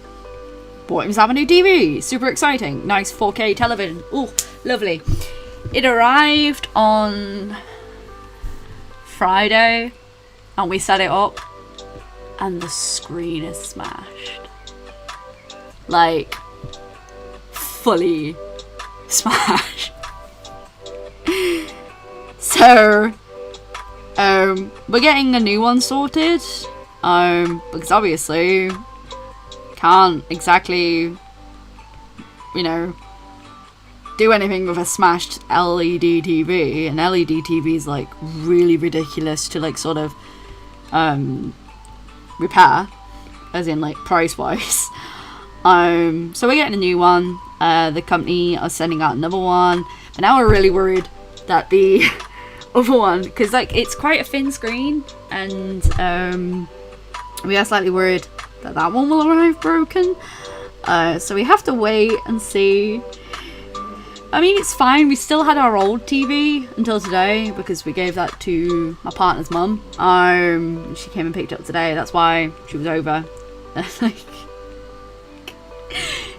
bought himself a new TV. Super exciting. Nice 4K television. Oh, lovely. It arrived on Friday and we set it up and the screen is smashed. Like, fully smashed. So we're getting a new one sorted, because obviously can't exactly, you know, do anything with a smashed LED TV. An LED TV is like really ridiculous to like sort of repair, as in like price wise. So we're getting a new one. The company are sending out another one, but now we're really worried that the other one, because like it's quite a thin screen, and we are slightly worried that that one will arrive broken. So we have to wait and see. I mean, it's fine. We still had our old TV until today because we gave that to my partner's mum. She came and picked it up today. That's why she was over. Like,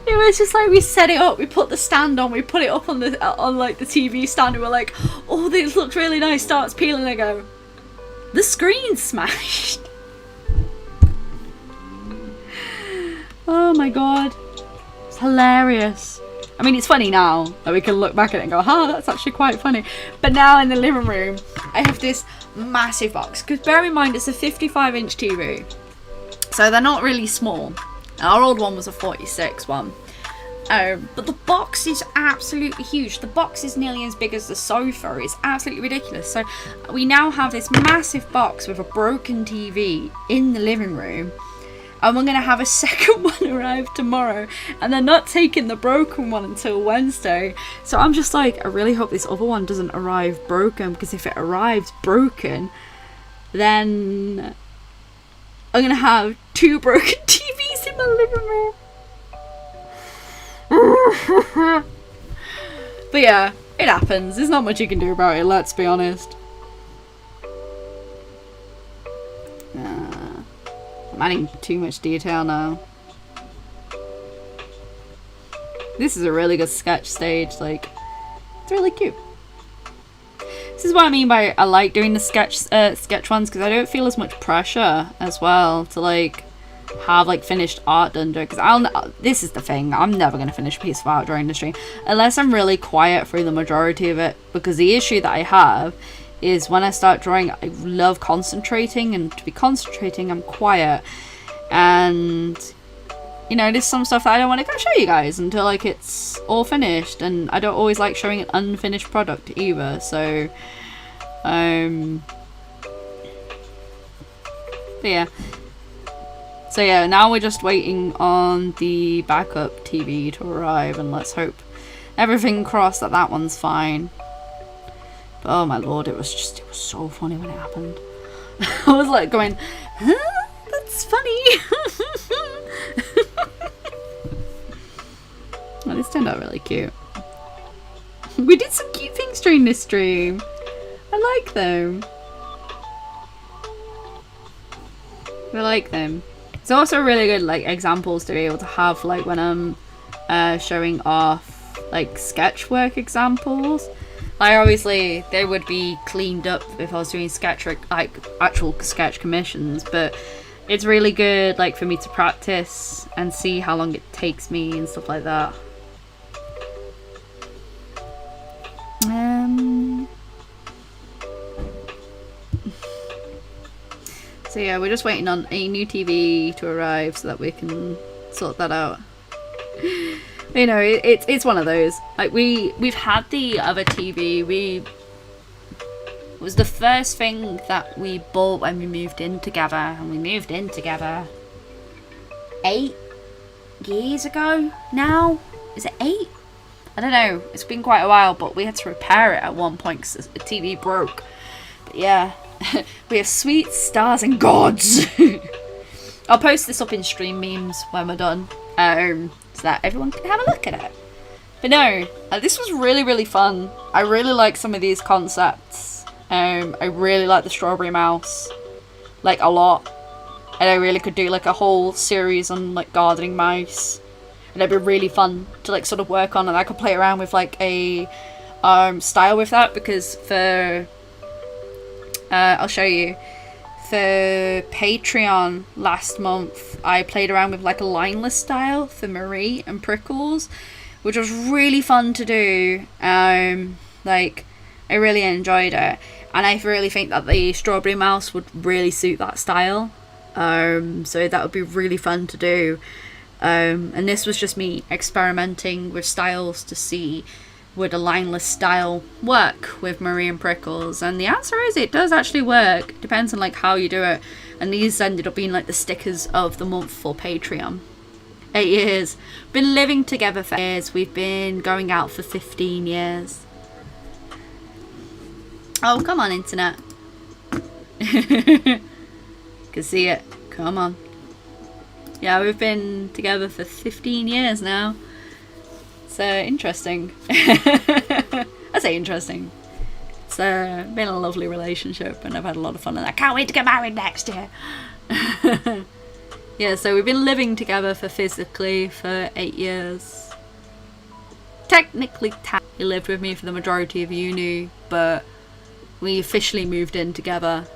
it was just like we set it up, we put the stand on, we put it up on the like the TV stand, and we're like, oh, this looks really nice. Starts peeling, and I go, the screen's smashed. Oh my god, it's hilarious. I mean, it's funny now that we can look back at it and go, oh, that's actually quite funny. But now in the living room, I have this massive box. Because bear in mind, it's a 55-inch TV. So they're not really small. Our old one was a 46 one. But the box is absolutely huge. The box is nearly as big as the sofa. It's absolutely ridiculous. So we now have this massive box with a broken TV in the living room. And we're going to have a second one arrive tomorrow. And they're not taking the broken one until Wednesday. So I'm just like, I really hope this other one doesn't arrive broken. Because if it arrives broken, then I'm going to have 2 broken TVs in my living room. But yeah, it happens. There's not much you can do about it, let's be honest. I'm adding too much detail now. This is a really good sketch stage, like, it's really cute. This is what I mean by I like doing the sketch ones, because I don't feel as much pressure as well to like have like finished art done, because this is the thing, I'm never going to finish a piece of art during the stream unless I'm really quiet through the majority of it, because the issue that I have is when I start drawing, I love concentrating, and to be concentrating I'm quiet, and you know, there's some stuff that I don't want to go show you guys until like it's all finished, and I don't always like showing an unfinished product either, so but yeah. So yeah, now we're just waiting on the backup TV to arrive, and let's hope everything crossed that that one's fine. But oh my lord, it was so funny when it happened. I was like going, huh? That's funny. Oh, this turned out really cute. We did some cute things during this stream. I like them. I like them. It's also really good like examples to be able to have like when I'm showing off like sketch work examples. Like obviously they would be cleaned up if I was doing sketch like actual sketch commissions, but it's really good like for me to practice and see how long it takes me and stuff like that. So yeah, we're just waiting on a new TV to arrive so that we can sort that out. You know, it's one of those. Like we've had the other TV. It was the first thing that we bought when we moved in together, and we moved in together 8 years ago now. Is it 8? I don't know. It's been quite a while, but we had to repair it at one point because the TV broke. But yeah. We have sweets, stars, and gods. I'll post this up in stream memes when we're done, so that everyone can have a look at it. But no, this was really, really fun. I really like some of these concepts. I really like the strawberry mouse, like a lot. And I really could do like a whole series on like gardening mice. And it'd be really fun to like sort of work on, and I could play around with like a style with that, because for I'll show you. For Patreon last month, I played around with like a lineless style for Marie and Prickles, which was really fun to do. Like, I really enjoyed it, and I really think that the strawberry mouse would really suit that style. So that would be really fun to do. And this was just me experimenting with styles to see would a lineless style work with Marie and Prickles, and the answer is it does actually work. Depends on like how you do it, and these ended up being like the stickers of the month for Patreon. 8 years. Been living together for years. We've been going out for 15 years. Oh, come on, internet. Can see it. Come on. Yeah, we've been together for 15 years now. So, interesting. I say interesting. It's been a lovely relationship and I've had a lot of fun and I can't wait to get married next year. Yeah, so we've been living together physically for 8 years. Technically, he lived with me for the majority of uni, but we officially moved in together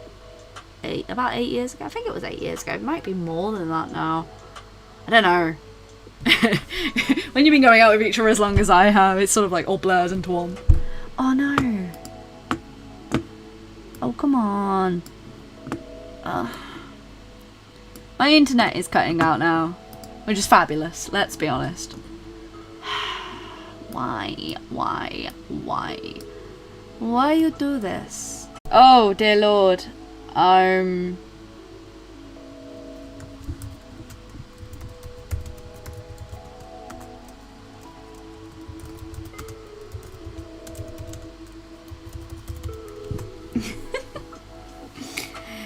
about 8 years ago. I think it was 8 years ago. It might be more than that now. I don't know. When you've been going out with each other as long as I have, it's sort of like all blurs into one. Oh no. Oh, come on. My internet is cutting out now, which is fabulous, let's be honest. Why? Why you do this? Oh, dear Lord.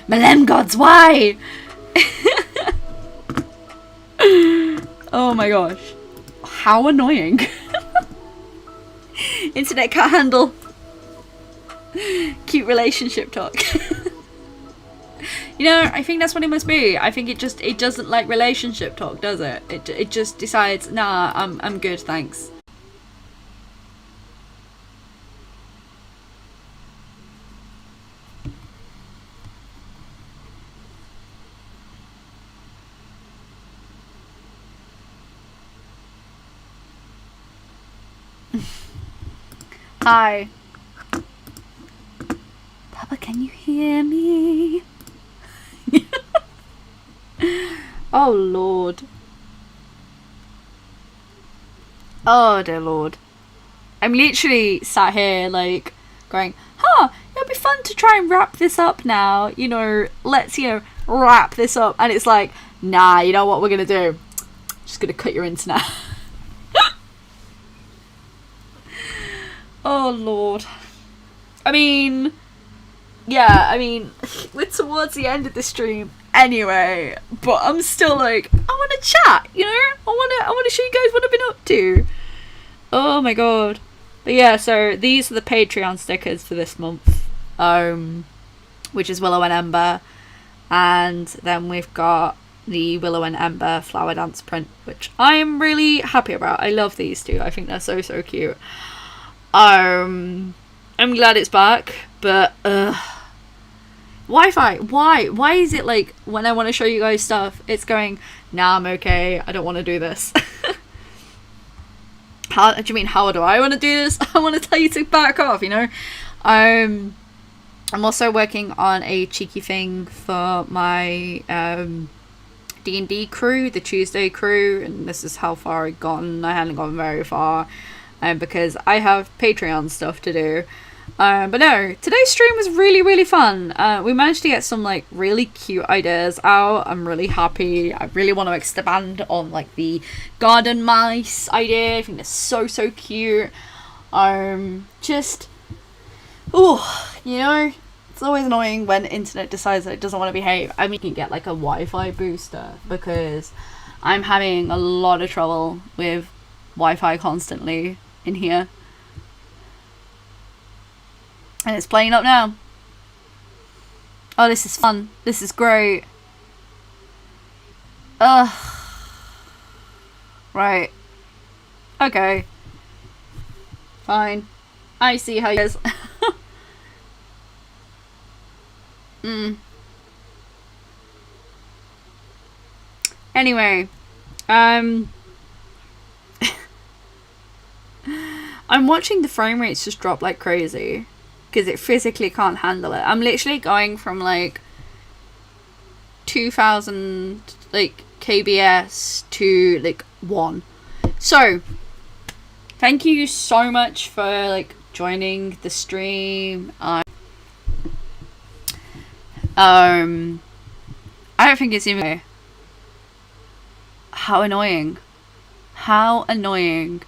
Malem gods, why? Oh my gosh. How annoying. Internet can't handle cute relationship talk. You know, I think that's what it must be. I think it doesn't like relationship talk, does it? It just decides, nah, I'm good, thanks. Hi. Papa, can you hear me? Oh, Lord. Oh, dear Lord. I'm literally sat here, like, going, it'll be fun to try and wrap this up now. You know, let's, wrap this up. And it's like, nah, you know what we're going to do? Just going to cut your internet. Oh, Lord. I mean, yeah, we're towards the end of the stream anyway, but I'm still like, I want to chat, I want to show you guys what I've been up to. Oh my god. But yeah, so these are the Patreon stickers for this month, which is Willow and Ember, and then we've got the Willow and Ember flower dance print, which I'm really happy about. I love these two. I think they're so cute. I'm glad it's back, but Wi-Fi, why is it like when I want to show you guys stuff it's going, nah, I'm okay, I don't want to do this. How do you mean, how do I want to do this? I want to tell you to back off, I'm also working on a cheeky thing for my D&D crew, the Tuesday crew, and this is how far I've gotten. I hadn't gotten very far because I have Patreon stuff to do. But no, today's stream was really fun. We managed to get some like really cute ideas out. I'm really happy. I really want to expand on like the garden mice idea. I think they're so cute. Just, it's always annoying when internet decides that it doesn't want to behave. I mean, you can get like a Wi-Fi booster because I'm having a lot of trouble with Wi-Fi constantly in here. And it's playing up now. Oh, this is fun. This is great. Ugh. Right. Okay. Fine. I see how you guys... Anyway. I'm watching the frame rates just drop like crazy. Because it physically can't handle it. I'm literally going from like 2000 like kbs to like 1. So thank you so much for like joining the stream. I don't think it's even... How annoying. How annoying.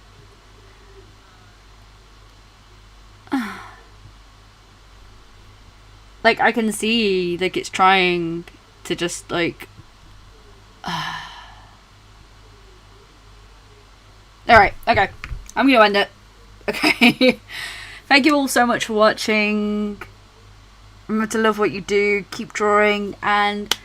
like, I can see, like, it's trying to just, like... Alright, okay. I'm gonna end it. Okay. Thank you all so much for watching. Remember to love what you do, keep drawing, and